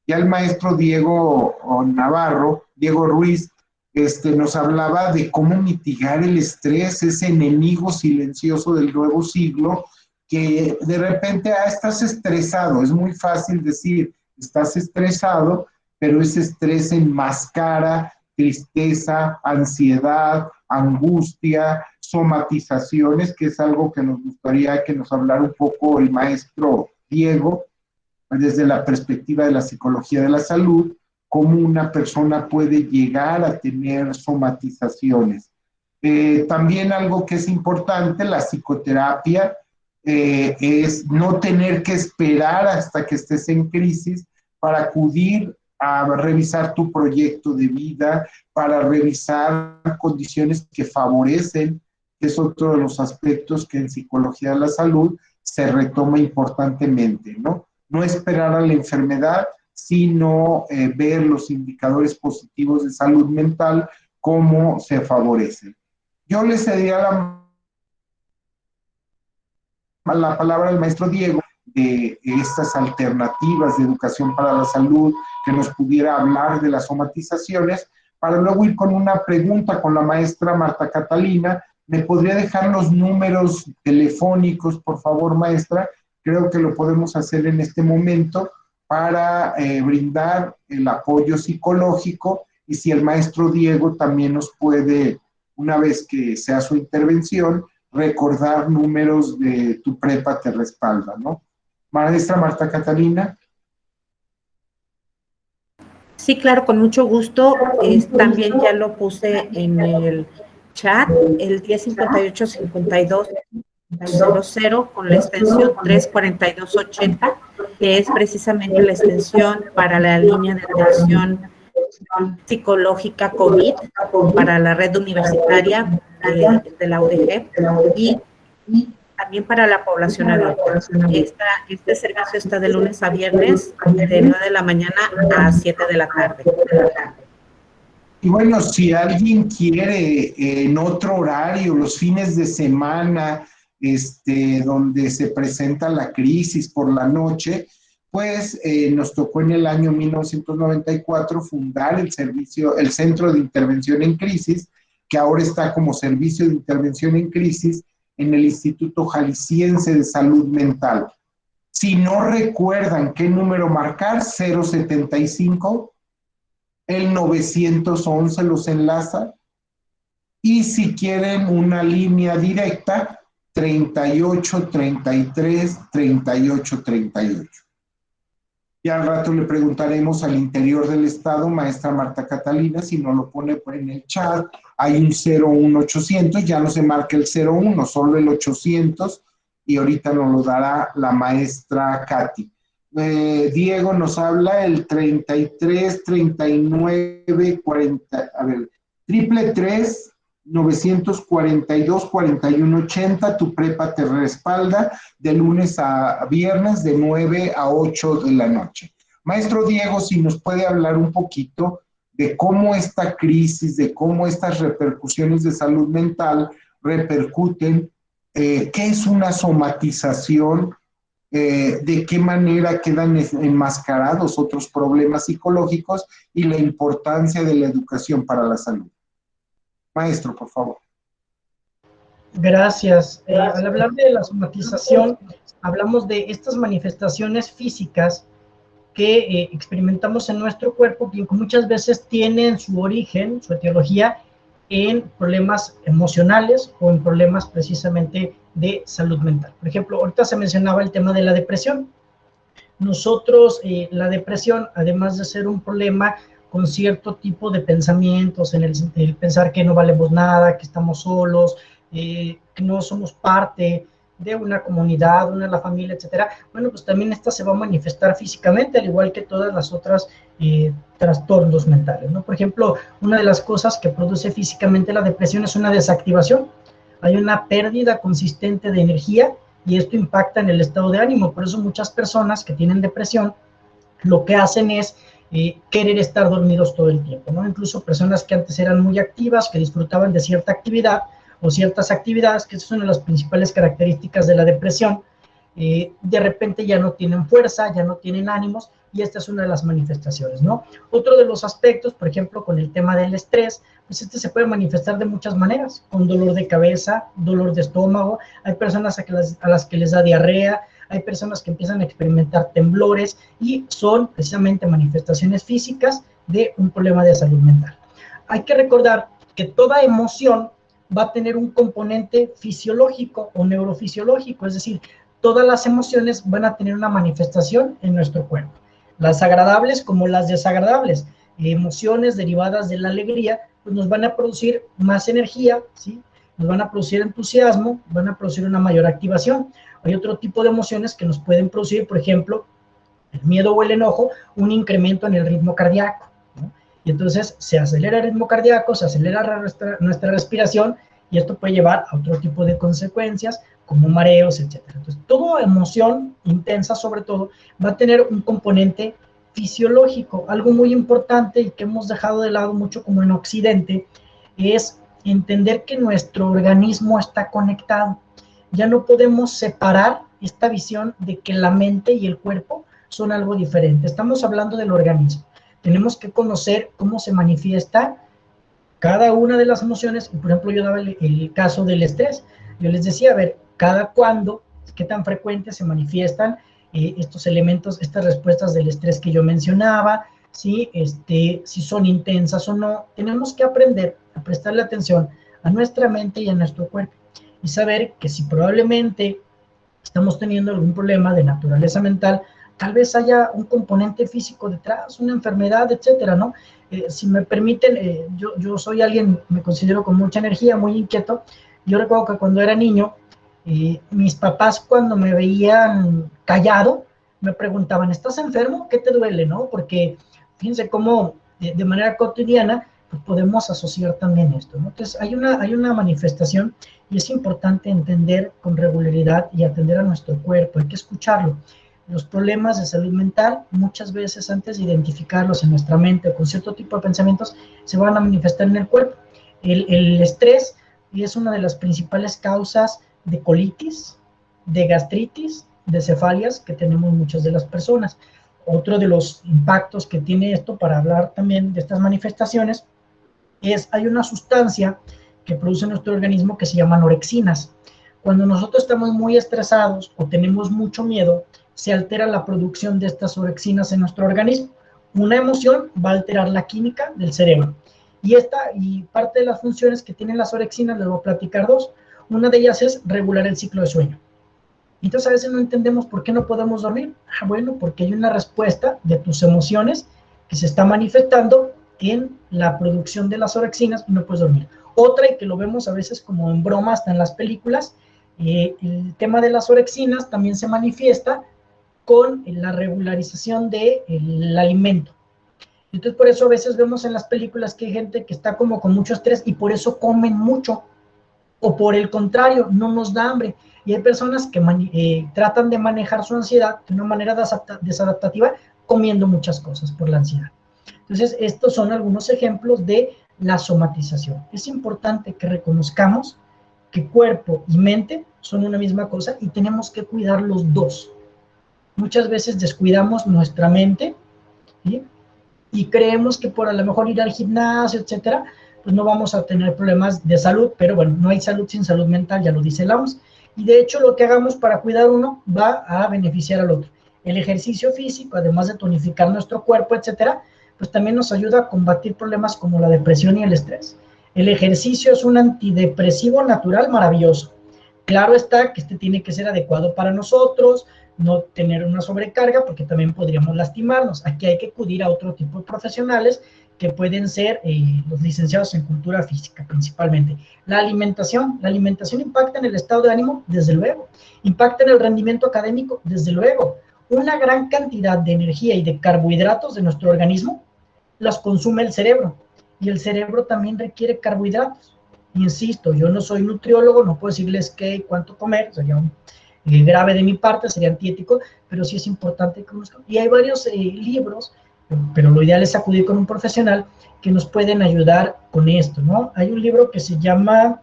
Ya el maestro Diego Ruiz, nos hablaba de cómo mitigar el estrés, ese enemigo silencioso del nuevo siglo, que de repente, estás estresado, es muy fácil decir, estás estresado, pero ese estrés enmascara tristeza, ansiedad, angustia, somatizaciones, que es algo que nos gustaría que nos hablara un poco el maestro Diego, desde la perspectiva de la psicología de la salud, cómo una persona puede llegar a tener somatizaciones. También algo que es importante, la psicoterapia, es no tener que esperar hasta que estés en crisis para acudir a revisar tu proyecto de vida, para revisar condiciones que favorecen, que es otro de los aspectos que en psicología de la salud se retoma importantemente, ¿no? No esperar a la enfermedad, sino ver los indicadores positivos de salud mental, cómo se favorecen. Yo le cedería la palabra al maestro Diego de estas alternativas de educación para la salud, que nos pudiera hablar de las somatizaciones, para luego ir con una pregunta con la maestra Marta Catalina. ¿Me podría dejar los números telefónicos, por favor, maestra? Creo que lo podemos hacer en este momento para brindar el apoyo psicológico, y si el maestro Diego también nos puede, una vez que sea su intervención, recordar números de Tu Prepa Te Respalda, ¿no? Maestra Marta Catalina. Sí, claro, con mucho gusto. También ya lo puse en el chat, el 1058-5200 con la extensión 34280, que es precisamente la extensión para la línea de atención psicológica COVID para la red universitaria de la UDG y también para la población adulta. Este servicio está de lunes a viernes, de 9 de la mañana a 7 de la tarde. Y bueno, si alguien quiere en otro horario, los fines de semana, donde se presenta la crisis por la noche, pues nos tocó en el año 1994 fundar el Centro de Intervención en Crisis, que ahora está como Servicio de Intervención en Crisis en el Instituto Jalisciense de Salud Mental. Si no recuerdan qué número marcar, 075, el 911 los enlaza, y si quieren una línea directa, 38 33 38 38. Y al rato le preguntaremos al interior del estado, maestra Marta Catalina, si no lo pone en el chat, hay un 01800, ya no se marca el 01, solo el 800, y ahorita nos lo dará la maestra Katy. Diego nos habla el 33 39 40, a ver, 333 942 41 80, Tu Prepa Te Respalda, de lunes a viernes de 9 a 8 de la noche. Maestro Diego, si nos puede hablar un poquito de cómo esta crisis, de cómo estas repercusiones de salud mental repercuten, qué es una somatización, de qué manera quedan enmascarados otros problemas psicológicos y la importancia de la educación para la salud. Maestro, por favor. Gracias. Al hablar de la somatización, hablamos de estas manifestaciones físicas que experimentamos en nuestro cuerpo, que muchas veces tienen su origen, su etiología, en problemas emocionales o en problemas precisamente de salud mental. Por ejemplo, ahorita se mencionaba el tema de la depresión. Nosotros, la depresión, además de ser un problema con cierto tipo de pensamientos, en el pensar que no valemos nada, que estamos solos, que no somos parte de una comunidad, una de la familia, etcétera, bueno, pues también esta se va a manifestar físicamente, al igual que todas las otras trastornos mentales, ¿no? Por ejemplo, una de las cosas que produce físicamente la depresión es una desactivación hay una pérdida consistente de energía y esto impacta en el estado de ánimo. Por eso muchas personas que tienen depresión lo que hacen es querer estar dormidos todo el tiempo, ¿no? Incluso personas que antes eran muy activas, que disfrutaban de cierta actividad o ciertas actividades, que es una de las principales características de la depresión, de repente ya no tienen fuerza, ya no tienen ánimos, y esta es una de las manifestaciones, ¿no? Otro de los aspectos, por ejemplo, con el tema del estrés, pues este se puede manifestar de muchas maneras, con dolor de cabeza, dolor de estómago, hay personas a las que les da diarrea, hay personas que empiezan a experimentar temblores y son precisamente manifestaciones físicas de un problema de salud mental. Hay que recordar que toda emoción va a tener un componente fisiológico o neurofisiológico, es decir, todas las emociones van a tener una manifestación en nuestro cuerpo, las agradables como las desagradables. Emociones derivadas de la alegría pues nos van a producir más energía, ¿sí? Nos van a producir entusiasmo, van a producir una mayor activación. Hay otro tipo de emociones que nos pueden producir, por ejemplo, el miedo o el enojo, un incremento en el ritmo cardíaco, ¿no? Y entonces se acelera el ritmo cardíaco, se acelera nuestra respiración y esto puede llevar a otro tipo de consecuencias como mareos, etc. Entonces, toda emoción intensa, sobre todo, va a tener un componente fisiológico. Algo muy importante y que hemos dejado de lado mucho como en Occidente es entender que nuestro organismo está conectado. Ya no podemos separar esta visión de que la mente y el cuerpo son algo diferente. Estamos hablando del organismo. Tenemos que conocer cómo se manifiesta cada una de las emociones. Y por ejemplo, yo daba el caso del estrés. Yo les decía, a ver, cada cuándo, qué tan frecuente se manifiestan estos elementos, estas respuestas del estrés que yo mencionaba, ¿sí? Si son intensas o no. Tenemos que aprender a prestarle atención a nuestra mente y a nuestro cuerpo y saber que si probablemente estamos teniendo algún problema de naturaleza mental, tal vez haya un componente físico detrás, una enfermedad, etcétera, ¿no? Si me permiten, yo soy alguien, me considero con mucha energía, muy inquieto. Yo recuerdo que cuando era niño, mis papás cuando me veían callado, me preguntaban, ¿estás enfermo? ¿Qué te duele, no? Porque fíjense cómo de manera cotidiana pues podemos asociar también esto, ¿no? Entonces hay una manifestación y es importante entender con regularidad y atender a nuestro cuerpo, hay que escucharlo. Los problemas de salud mental, muchas veces antes de identificarlos en nuestra mente o con cierto tipo de pensamientos, se van a manifestar en el cuerpo. El estrés es una de las principales causas de colitis, de gastritis, de cefalias que tenemos muchas de las personas. Otro de los impactos que tiene esto, para hablar también de estas manifestaciones, hay una sustancia que produce nuestro organismo que se llaman orexinas. Cuando nosotros estamos muy estresados o tenemos mucho miedo, se altera la producción de estas orexinas en nuestro organismo. Una emoción va a alterar la química del cerebro. Y parte de las funciones que tienen las orexinas, les voy a platicar dos. Una de ellas es regular el ciclo de sueño. Entonces a veces no entendemos por qué no podemos dormir. Bueno, porque hay una respuesta de tus emociones que se está manifestando en la producción de las orexinas y no puedes dormir. Otra, y que lo vemos a veces como en broma hasta en las películas, el tema de las orexinas también se manifiesta con la regularización del alimento. Entonces por eso a veces vemos en las películas que hay gente que está como con mucho estrés y por eso comen mucho, o por el contrario, no nos da hambre. Y hay personas que tratan de manejar su ansiedad de una manera desadaptativa comiendo muchas cosas por la ansiedad. Entonces, estos son algunos ejemplos de la somatización. Es importante que reconozcamos que cuerpo y mente son una misma cosa y tenemos que cuidar los dos. Muchas veces descuidamos nuestra mente, ¿sí? Y creemos que por a lo mejor ir al gimnasio, etcétera, pues no vamos a tener problemas de salud, pero bueno, no hay salud sin salud mental, ya lo dice la OMS. Y de hecho lo que hagamos para cuidar uno va a beneficiar al otro. El ejercicio físico, además de tonificar nuestro cuerpo, etcétera, pues también nos ayuda a combatir problemas como la depresión y el estrés. El ejercicio es un antidepresivo natural maravilloso. Claro está que este tiene que ser adecuado para nosotros, no tener una sobrecarga porque también podríamos lastimarnos. Aquí hay que acudir a otro tipo de profesionales que pueden ser los licenciados en cultura física principalmente. La alimentación impacta en el estado de ánimo, desde luego. Impacta en el rendimiento académico, desde luego. Una gran cantidad de energía y de carbohidratos de nuestro organismo las consume el cerebro. Y el cerebro también requiere carbohidratos. Insisto, yo no soy nutriólogo, no puedo decirles qué y cuánto comer, sería grave de mi parte, sería antiético, pero sí es importante que conozcan. Y hay varios libros, pero lo ideal es acudir con un profesional que nos pueden ayudar con esto, ¿no? Hay un libro que se llama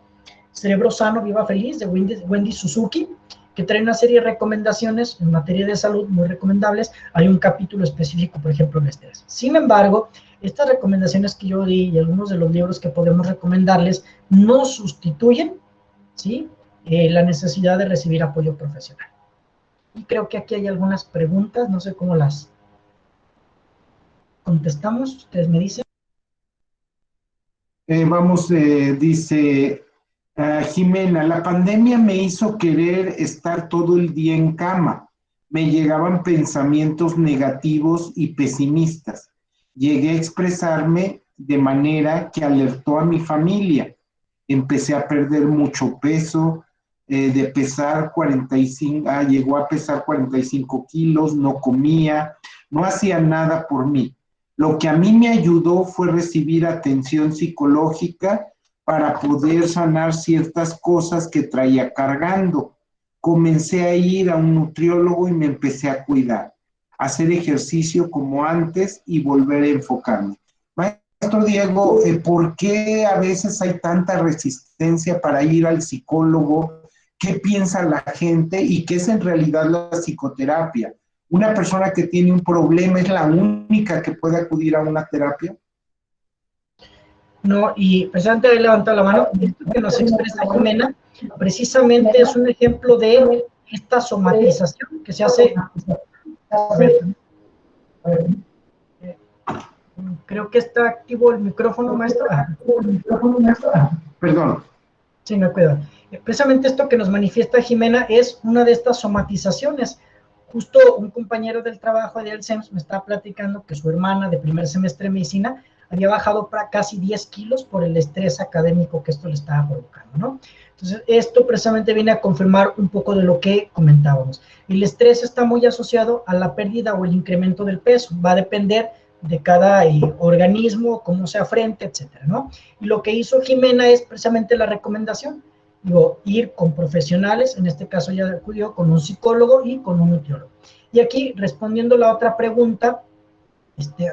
Cerebro Sano, Viva Feliz, de Wendy Suzuki, que trae una serie de recomendaciones en materia de salud muy recomendables. Hay un capítulo específico, por ejemplo, en estrés. Sin embargo, estas recomendaciones que yo di y algunos de los libros que podemos recomendarles no sustituyen, ¿sí?, la necesidad de recibir apoyo profesional. Y creo que aquí hay algunas preguntas, no sé cómo las contestamos, ustedes me dicen. Dice Jimena, la pandemia me hizo querer estar todo el día en cama. Me llegaban pensamientos negativos y pesimistas. Llegué a expresarme de manera que alertó a mi familia. Empecé a perder mucho peso, de pesar 45, llegó a pesar 45 kilos, no comía, no hacía nada por mí. Lo que a mí me ayudó fue recibir atención psicológica para poder sanar ciertas cosas que traía cargando. Comencé a ir a un nutriólogo y me empecé a cuidar, hacer ejercicio como antes y volver a enfocarme. Maestro Diego, ¿por qué a veces hay tanta resistencia para ir al psicólogo? ¿Qué piensa la gente y qué es en realidad la psicoterapia? ¿Una persona que tiene un problema es la única que puede acudir a una terapia? No, y precisamente ahí levantó la mano. Esto que nos expresa Jimena, precisamente es un ejemplo de esta somatización que se hace. A ver, creo que está activo el micrófono, maestro. Perdón. Sí, me cuido. Precisamente esto que nos manifiesta Jimena es una de estas somatizaciones. Justo un compañero del trabajo de CEMS me estaba platicando que su hermana de primer semestre de medicina había bajado para casi 10 kilos por el estrés académico que esto le estaba provocando, ¿no? Entonces, esto precisamente viene a confirmar un poco de lo que comentábamos. El estrés está muy asociado a la pérdida o el incremento del peso. Va a depender de cada organismo, cómo se afrente, etcétera, ¿no? Y lo que hizo Jimena es precisamente la recomendación. Digo, ir con profesionales, en este caso ya acudió con un psicólogo y con un nutriólogo. Y aquí, respondiendo la otra pregunta,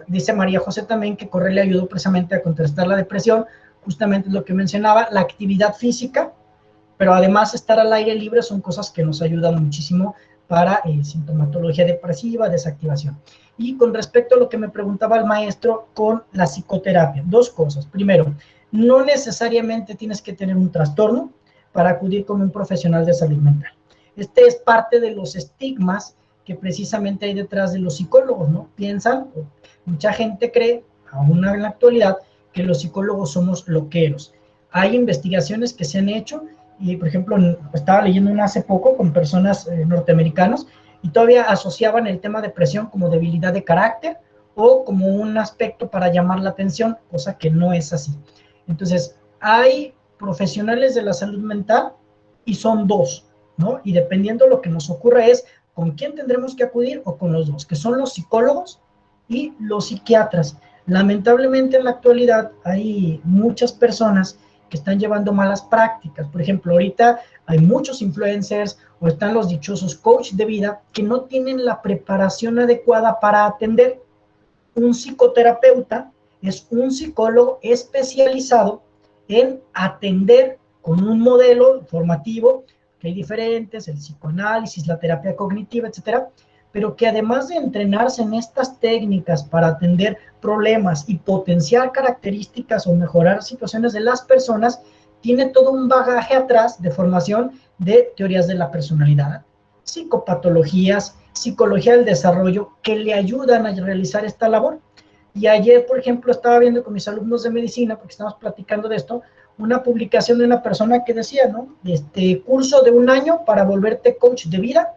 dice María José también que correr le ayudó precisamente a contrastar la depresión, justamente lo que mencionaba, la actividad física, pero además estar al aire libre son cosas que nos ayudan muchísimo para sintomatología depresiva, desactivación. Y con respecto a lo que me preguntaba el maestro con la psicoterapia, dos cosas. Primero, no necesariamente tienes que tener un trastorno para acudir con un profesional de salud mental. Este es parte de los estigmas que precisamente hay detrás de los psicólogos, ¿no? Piensan, mucha gente cree, aún en la actualidad, que los psicólogos somos loqueros. Hay investigaciones que se han hecho, y por ejemplo, estaba leyendo una hace poco con personas norteamericanos, y todavía asociaban el tema depresión como debilidad de carácter, o como un aspecto para llamar la atención, cosa que no es así. Entonces, hay profesionales de la salud mental, y son dos, ¿no? Y dependiendo de lo que nos ocurra es con quién tendremos que acudir o con los dos, que son los psicólogos y los psiquiatras. Lamentablemente en la actualidad hay muchas personas que están llevando malas prácticas. Por ejemplo, ahorita hay muchos influencers o están los dichosos coach de vida que no tienen la preparación adecuada para atender. Un psicoterapeuta es un psicólogo especializado en atender con un modelo formativo, que hay diferentes, el psicoanálisis, la terapia cognitiva, etcétera, pero que además de entrenarse en estas técnicas para atender problemas y potenciar características o mejorar situaciones de las personas, tiene todo un bagaje atrás de formación de teorías de la personalidad, psicopatologías, psicología del desarrollo, que le ayudan a realizar esta labor. Y ayer, por ejemplo, estaba viendo con mis alumnos de medicina, porque estamos platicando de esto, una publicación de una persona que decía, ¿no? Curso de 1 año para volverte coach de vida,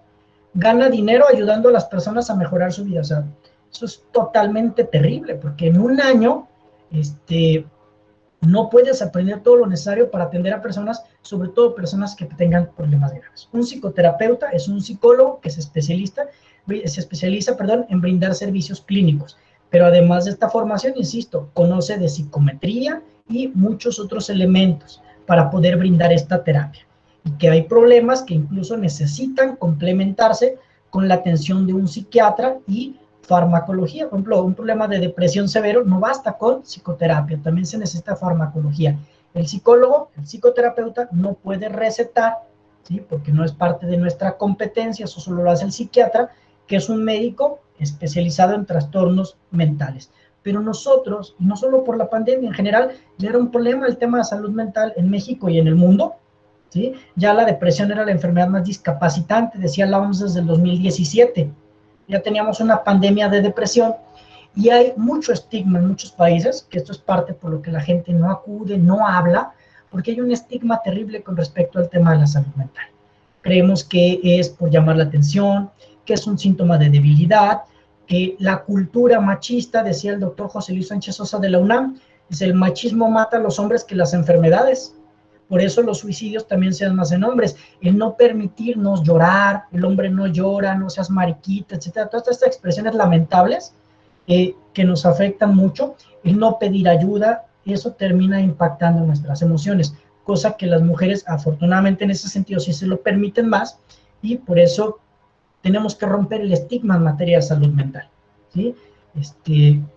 gana dinero ayudando a las personas a mejorar su vida. O sea, eso es totalmente terrible, porque en 1 año, no puedes aprender todo lo necesario para atender a personas, sobre todo personas que tengan problemas graves. Un psicoterapeuta es un psicólogo que se especializa, en brindar servicios clínicos, pero además de esta formación, insisto, conoce de psicometría y muchos otros elementos para poder brindar esta terapia. Y que hay problemas que incluso necesitan complementarse con la atención de un psiquiatra y farmacología. Por ejemplo, un problema de depresión severo no basta con psicoterapia, también se necesita farmacología. El psicólogo, el psicoterapeuta no puede recetar, ¿sí? Porque no es parte de nuestra competencia, eso solo lo hace el psiquiatra, que es un médico especializado en trastornos mentales. Pero nosotros, y no solo por la pandemia, en general, ya era un problema el tema de salud mental en México y en el mundo, ¿sí? Ya la depresión era la enfermedad más discapacitante, decía la OMS desde el 2017. Ya teníamos una pandemia de depresión y hay mucho estigma en muchos países, que esto es parte por lo que la gente no acude, no habla, porque hay un estigma terrible con respecto al tema de la salud mental. Creemos que es por llamar la atención, que es un síntoma de debilidad, que la cultura machista, decía el doctor José Luis Sánchez Sosa de la UNAM, es el machismo mata a los hombres que las enfermedades. Por eso los suicidios también se dan más en hombres. El no permitirnos llorar, el hombre no llora, no seas mariquita, etcétera. Todas estas expresiones lamentables que nos afectan mucho, el no pedir ayuda, eso termina impactando nuestras emociones, cosa que las mujeres afortunadamente en ese sentido sí se lo permiten más, y por eso tenemos que romper el estigma en materia de salud mental, ¿sí?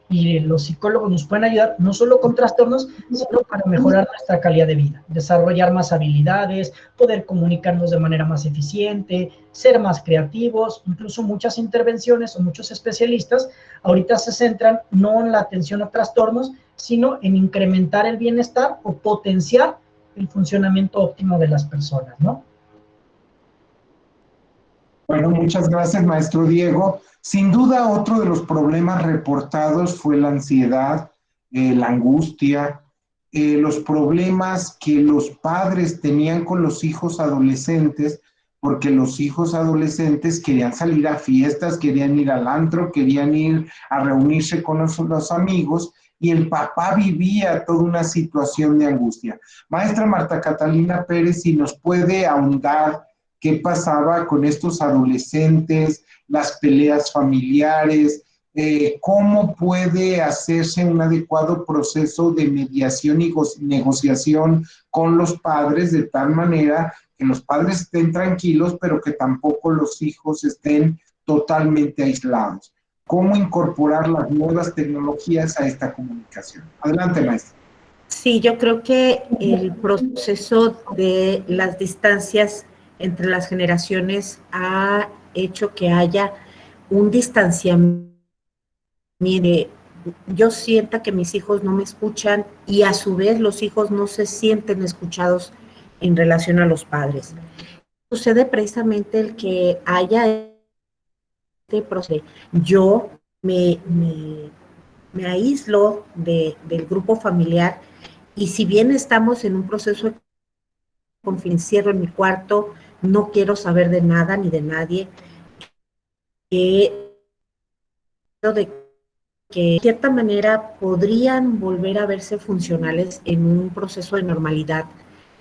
Y los psicólogos nos pueden ayudar no solo con trastornos, sino para mejorar nuestra calidad de vida, desarrollar más habilidades, poder comunicarnos de manera más eficiente, ser más creativos. Incluso muchas intervenciones o muchos especialistas ahorita se centran no en la atención a trastornos, sino en incrementar el bienestar o potenciar el funcionamiento óptimo de las personas, ¿no? Bueno, muchas gracias, maestro Diego. Sin duda, otro de los problemas reportados fue la ansiedad, la angustia, los problemas que los padres tenían con los hijos adolescentes, porque los hijos adolescentes querían salir a fiestas, querían ir al antro, querían ir a reunirse con los amigos, y el papá vivía toda una situación de angustia. Maestra Marta Catalina Pérez, si nos puede ahondar qué pasaba con estos adolescentes, las peleas familiares, cómo puede hacerse un adecuado proceso de mediación y negociación con los padres, de tal manera que los padres estén tranquilos, pero que tampoco los hijos estén totalmente aislados. ¿Cómo incorporar las nuevas tecnologías a esta comunicación? Adelante, maestra. Sí, yo creo que el proceso de las distancias entre las generaciones ha hecho que haya un distanciamiento. Yo siento que mis hijos no me escuchan y a su vez los hijos no se sienten escuchados en relación a los padres. Sucede precisamente el que haya este proceso. Yo me aíslo del grupo familiar, y si bien estamos en un proceso de encierro en mi cuarto, no quiero saber de nada ni de nadie, de que de cierta manera podrían volver a verse funcionales en un proceso de normalidad,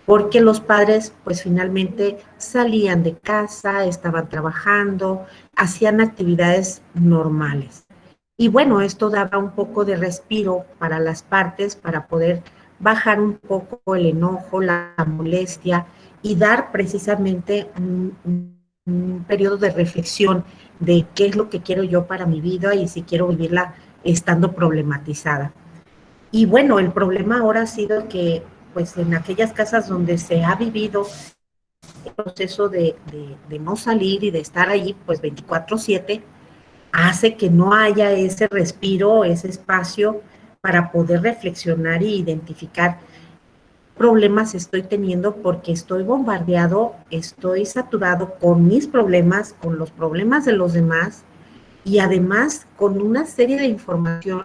porque los padres pues finalmente salían de casa, estaban trabajando, hacían actividades normales. Y bueno, esto daba un poco de respiro para las partes, para poder bajar un poco el enojo, la molestia, y dar precisamente un periodo de reflexión de qué es lo que quiero yo para mi vida y si quiero vivirla estando problematizada. Y bueno, el problema ahora ha sido que pues en aquellas casas donde se ha vivido el proceso de no salir y de estar allí pues 24/7, hace que no haya ese respiro, ese espacio para poder reflexionar e identificar problemas estoy teniendo, porque estoy bombardeado, estoy saturado con mis problemas, con los problemas de los demás, y además con una serie de información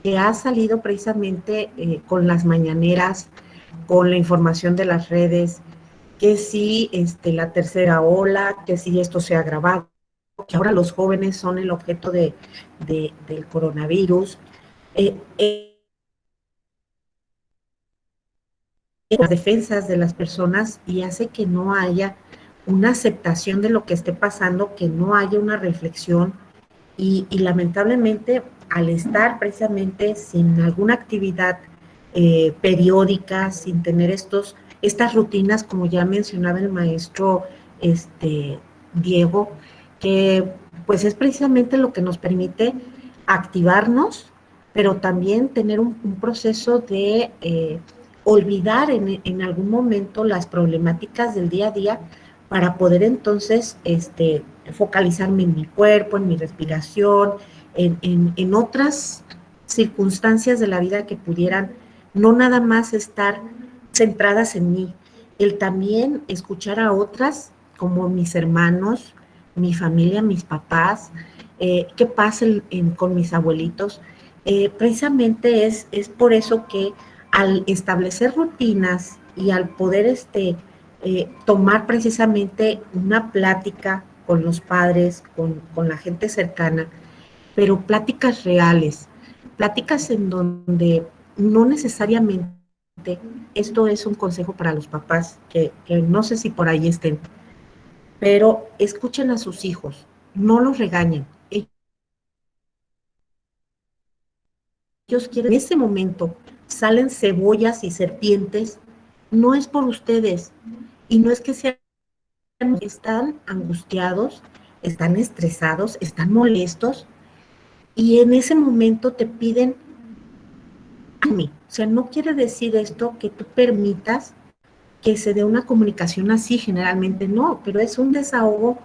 que ha salido precisamente con las mañaneras, con la información de las redes, que si la tercera ola, que si esto se ha agravado, que ahora los jóvenes son el objeto del coronavirus. Las defensas de las personas, y hace que no haya una aceptación de lo que esté pasando, que no haya una reflexión, y lamentablemente al estar precisamente sin alguna actividad periódicas, sin tener estas rutinas, como ya mencionaba el maestro Diego, que pues es precisamente lo que nos permite activarnos, pero también tener un proceso de olvidar en algún momento las problemáticas del día a día para poder entonces focalizarme en mi cuerpo, en mi respiración, en otras circunstancias de la vida que pudieran no nada más estar centradas en mí, el también escuchar a otras, como mis hermanos, mi familia, mis papás, qué pasa con mis abuelitos. Precisamente es por eso que al establecer rutinas y al poder tomar precisamente una plática con los padres, con la gente cercana, pero pláticas reales, pláticas en donde no necesariamente, esto es un consejo para los papás, que no sé si por ahí estén, pero escuchen a sus hijos, no los regañen. Ellos quieren, en ese momento salen cebollas y serpientes, no es por ustedes, y no es que sean, están angustiados, están estresados, están molestos, y en ese momento te piden a mí. O sea, no quiere decir esto que tú permitas que se dé una comunicación así, generalmente no, pero es un desahogo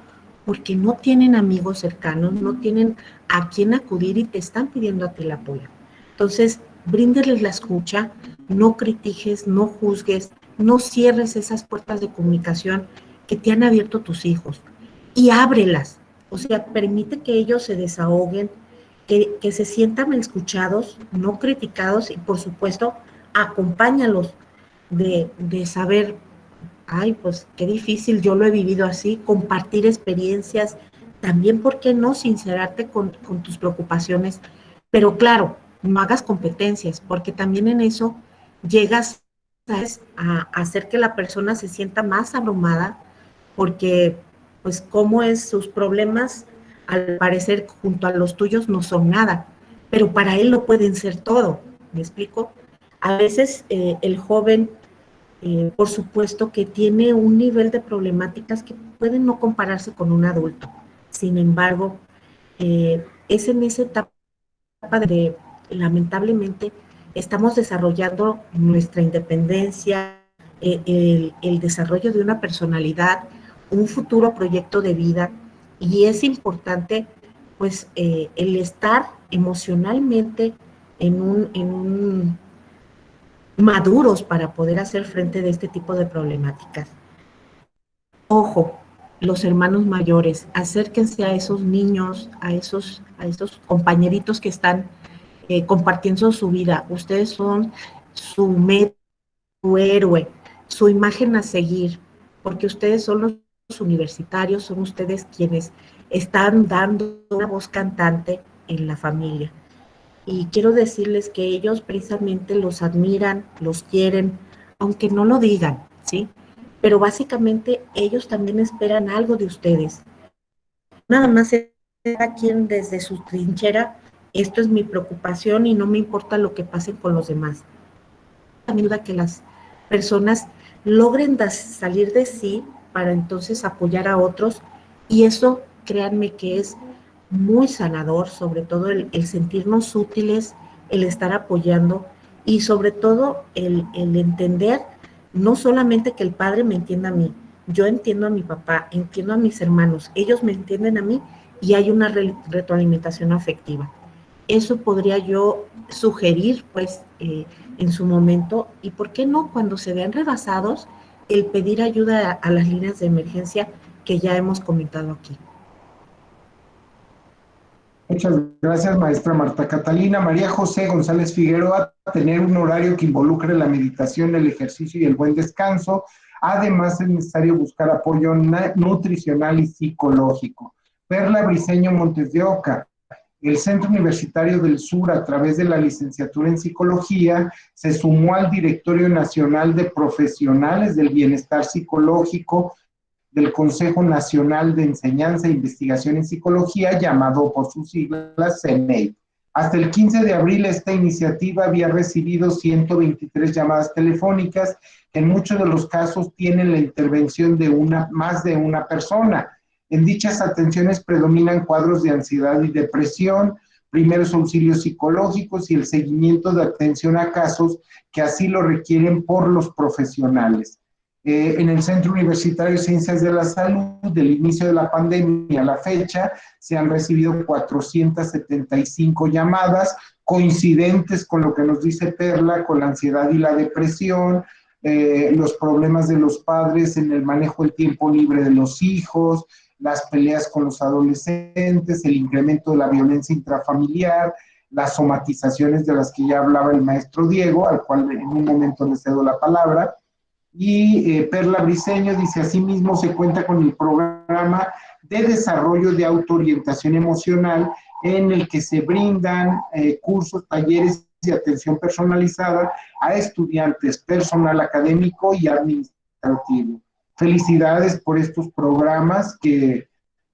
porque no tienen amigos cercanos, no tienen a quién acudir y te están pidiendo a ti el apoyo. Entonces, bríndeles la escucha, no critiques, no juzgues, no cierres esas puertas de comunicación que te han abierto tus hijos y ábrelas. O sea, permite que ellos se desahoguen, que se sientan escuchados, no criticados y, por supuesto, acompáñalos de saber, ay, pues qué difícil, yo lo he vivido así, compartir experiencias, también, ¿por qué no sincerarte con tus preocupaciones? Pero claro, no hagas competencias, porque también en eso llegas, ¿sabes?, a hacer que la persona se sienta más abrumada, porque pues cómo es sus problemas, al parecer junto a los tuyos no son nada, pero para él lo pueden ser todo, ¿me explico? A veces el joven, por supuesto que tiene un nivel de problemáticas que pueden no compararse con un adulto. Sin embargo, es en esa etapa de, lamentablemente, estamos desarrollando nuestra independencia, el desarrollo de una personalidad, un futuro proyecto de vida, y es importante, pues, el estar emocionalmente en un maduros para poder hacer frente de este tipo de problemáticas. Ojo, los hermanos mayores, acérquense a esos niños, a esos compañeritos que están compartiendo su vida. Ustedes son su médico, su héroe, su imagen a seguir, porque ustedes son los universitarios, son ustedes quienes están dando una voz cantante en la familia. Y quiero decirles que ellos precisamente los admiran, los quieren, aunque no lo digan, ¿sí? Pero básicamente ellos también esperan algo de ustedes. Nada más es a quien desde su trinchera, esto es mi preocupación y no me importa lo que pase con los demás. Ayuda a que las personas logren salir de sí para entonces apoyar a otros, y eso, créanme que es muy sanador, sobre todo el sentirnos útiles, el estar apoyando y sobre todo el entender no solamente que el padre me entienda a mí, yo entiendo a mi papá, entiendo a mis hermanos, ellos me entienden a mí y hay una retroalimentación afectiva. Eso podría yo sugerir, pues, en su momento, y por qué no, cuando se vean rebasados, el pedir ayuda a las líneas de emergencia que ya hemos comentado aquí. Muchas gracias, maestra Marta Catalina. María José González Figueroa, tener un horario que involucre la meditación, el ejercicio y el buen descanso. Además, es necesario buscar apoyo nutricional y psicológico. Perla Briceño Montes de Oca, el Centro Universitario del Sur, a través de la licenciatura en Psicología, se sumó al Directorio Nacional de Profesionales del Bienestar Psicológico del Consejo Nacional de Enseñanza e Investigación en Psicología, llamado por sus siglas CENEI. Hasta el 15 de abril esta iniciativa había recibido 123 llamadas telefónicas, que en muchos de los casos tienen la intervención de más de una persona. En dichas atenciones predominan cuadros de ansiedad y depresión, primeros auxilios psicológicos y el seguimiento de atención a casos que así lo requieren por los profesionales. En el Centro Universitario de Ciencias de la Salud, del inicio de la pandemia a la fecha, se han recibido 475 llamadas coincidentes con lo que nos dice Perla, con la ansiedad y la depresión, los problemas de los padres en el manejo del tiempo libre de los hijos, las peleas con los adolescentes, el incremento de la violencia intrafamiliar, las somatizaciones de las que ya hablaba el maestro Diego, al cual en un momento le cedo la palabra. Y Perla Briceño dice, asimismo se cuenta con el programa de desarrollo de autoorientación emocional, en el que se brindan cursos, talleres y atención personalizada a estudiantes, personal académico y administrativo. Felicidades por estos programas que,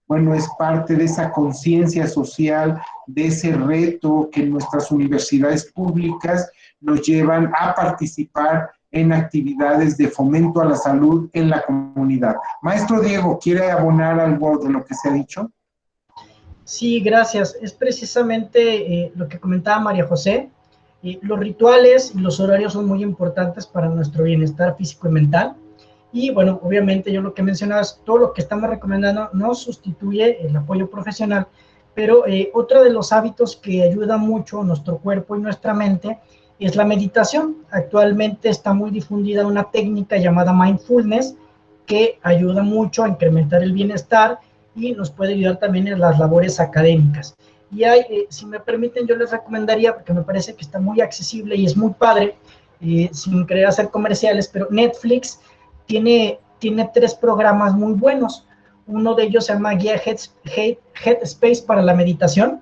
bueno, es parte de esa conciencia social, de ese reto que nuestras universidades públicas nos llevan a participar en actividades de fomento a la salud en la comunidad. Maestro Diego, ¿quiere abonar algo de lo que se ha dicho? Sí, gracias. Es precisamente lo que comentaba María José. Los rituales y los horarios son muy importantes para nuestro bienestar físico y mental. Y bueno, obviamente yo lo que mencionaba es todo lo que estamos recomendando no sustituye el apoyo profesional, pero otro de los hábitos que ayuda mucho a nuestro cuerpo y nuestra mente es la meditación. Actualmente está muy difundida una técnica llamada mindfulness que ayuda mucho a incrementar el bienestar y nos puede ayudar también en las labores académicas. Y hay, si me permiten, yo les recomendaría, porque me parece que está muy accesible y es muy padre, sin querer hacer comerciales, pero Netflix tiene 3 programas muy buenos. Uno de ellos se llama Guía Headspace para la meditación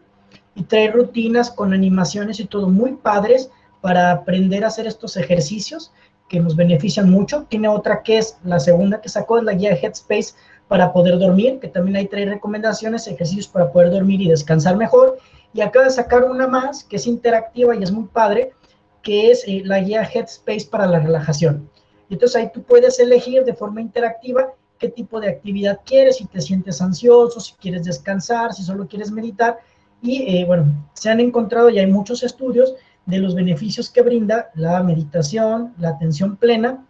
y trae rutinas con animaciones y todo muy padres para aprender a hacer estos ejercicios que nos benefician mucho. Tiene otra que es la segunda que sacó, es la guía Headspace para poder dormir, que también hay 3 recomendaciones, ejercicios para poder dormir y descansar mejor. Y acaba de sacar una más que es interactiva y es muy padre, que es la guía Headspace para la relajación. Entonces ahí tú puedes elegir de forma interactiva qué tipo de actividad quieres, si te sientes ansioso, si quieres descansar, si solo quieres meditar. Y bueno, se han encontrado y hay muchos estudios de los beneficios que brinda la meditación, la atención plena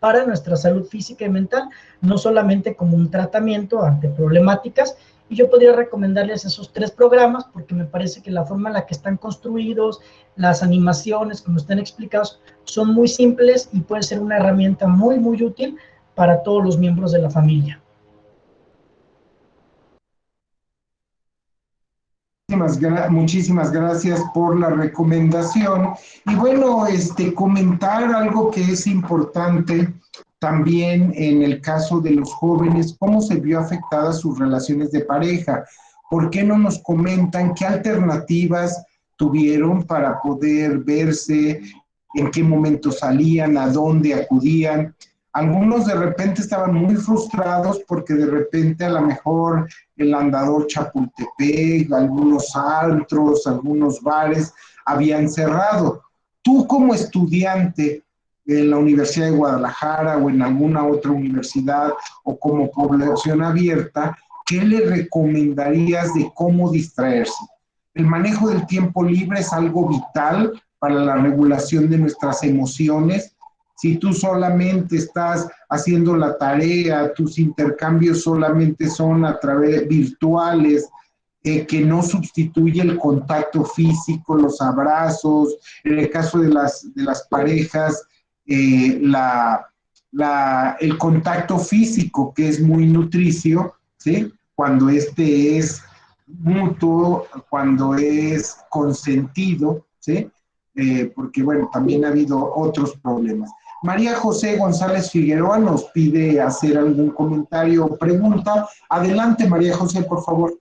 para nuestra salud física y mental, no solamente como un tratamiento ante problemáticas. Y yo podría recomendarles esos 3 programas porque me parece que la forma en la que están construidos, las animaciones, como están explicados, son muy simples y puede ser una herramienta muy, muy útil para todos los miembros de la familia. Muchísimas gracias por la recomendación. Y bueno, comentar algo que es importante también en el caso de los jóvenes, cómo se vio afectadas sus relaciones de pareja. ¿Por qué no nos comentan qué alternativas tuvieron para poder verse, en qué momento salían, a dónde acudían? Algunos de repente estaban muy frustrados porque de repente a lo mejor el Andador Chapultepec, algunos antros, algunos bares habían cerrado. Tú como estudiante en la Universidad de Guadalajara o en alguna otra universidad o como población abierta, ¿qué le recomendarías de cómo distraerse? El manejo del tiempo libre es algo vital para la regulación de nuestras emociones. Si tú solamente estás haciendo la tarea, tus intercambios solamente son a través virtuales, que no sustituye el contacto físico, los abrazos, en el caso de las parejas, el contacto físico, que es muy nutricio, ¿sí? Cuando es mutuo, cuando es consentido, ¿sí? Porque, bueno, también ha habido otros problemas. María José González Figueroa nos pide hacer algún comentario o pregunta. Adelante, María José, por favor.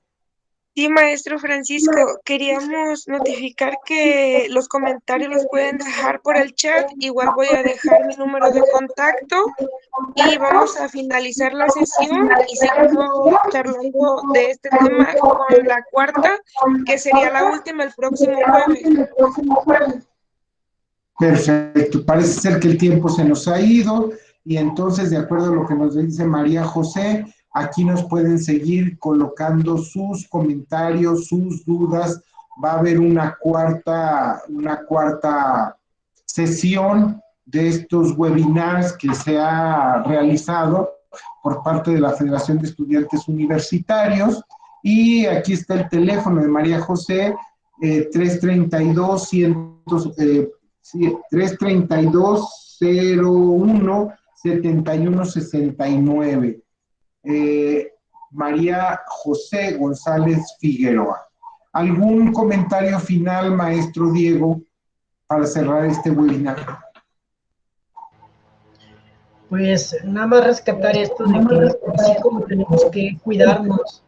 Sí, maestro Francisco, queríamos notificar que los comentarios los pueden dejar por el chat. Igual voy a dejar mi número de contacto y vamos a finalizar la sesión y seguimos charlando de este tema con la cuarta, que sería la última el próximo jueves. Perfecto, parece ser que el tiempo se nos ha ido y entonces, de acuerdo a lo que nos dice María José, aquí nos pueden seguir colocando sus comentarios, sus dudas. Va a haber una cuarta sesión de estos webinars que se ha realizado por parte de la Federación de Estudiantes Universitarios. Y aquí está el teléfono de María José, 332 332-01 7169. María José González Figueroa. ¿Algún comentario final, maestro Diego, para cerrar este webinar? Pues nada más rescatar esto de que así como tenemos que cuidarnos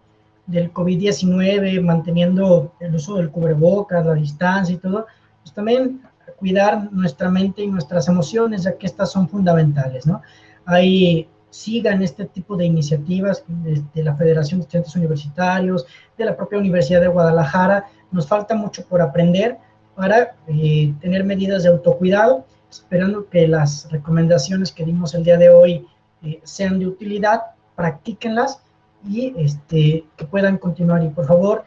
del COVID-19, manteniendo el uso del cubrebocas, la distancia y todo, pues también cuidar nuestra mente y nuestras emociones, ya que estas son fundamentales, ¿no? Ahí sigan este tipo de iniciativas de la Federación de Estudiantes Universitarios, de la propia Universidad de Guadalajara. Nos falta mucho por aprender para tener medidas de autocuidado, esperando que las recomendaciones que dimos el día de hoy sean de utilidad, practíquenlas y que puedan continuar. Y por favor,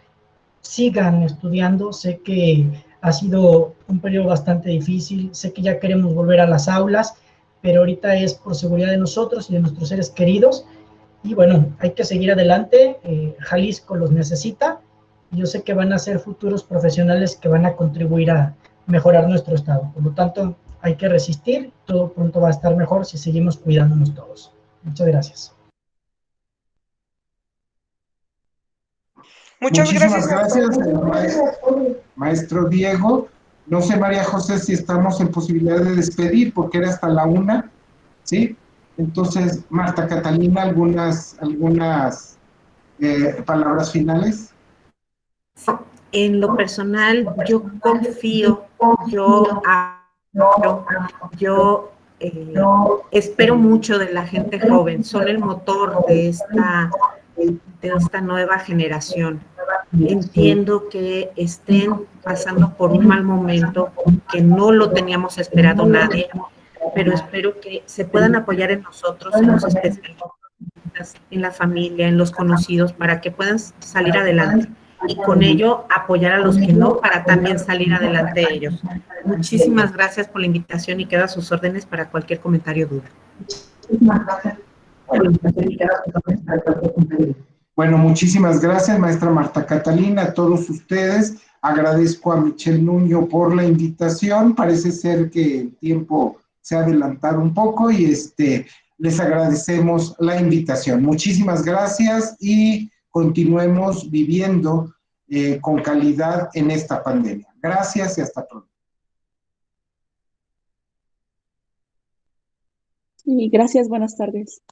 sigan estudiando. Sé que ha sido un periodo bastante difícil, sé que ya queremos volver a las aulas, pero ahorita es por seguridad de nosotros y de nuestros seres queridos. Y bueno, hay que seguir adelante. Jalisco los necesita. Y yo sé que van a ser futuros profesionales que van a contribuir a mejorar nuestro estado. Por lo tanto, hay que resistir. Todo pronto va a estar mejor si seguimos cuidándonos todos. Muchas gracias. Muchas Muchísimas gracias. gracias, maestro Diego. No sé, María José, si estamos en posibilidad de despedir, porque era hasta la 1, ¿sí? Entonces, Marta Catalina, algunas palabras finales. En lo personal, yo confío, yo abro, yo espero mucho de la gente joven, son el motor de esta nueva generación. Entiendo que estén pasando por un mal momento, que no lo teníamos esperado nadie, pero espero que se puedan apoyar en nosotros, en los especialistas, en la familia, en los conocidos, para que puedan salir adelante y con ello apoyar a los que no, para también salir adelante ellos. Muchísimas gracias por la invitación y quedo a sus órdenes para cualquier comentario o duda. Bueno, muchísimas gracias, maestra Marta Catalina, a todos ustedes. Agradezco a Michelle Nuño por la invitación. Parece ser que el tiempo se ha adelantado un poco y les agradecemos la invitación. Muchísimas gracias y continuemos viviendo con calidad en esta pandemia. Gracias y hasta pronto. Sí, gracias, buenas tardes.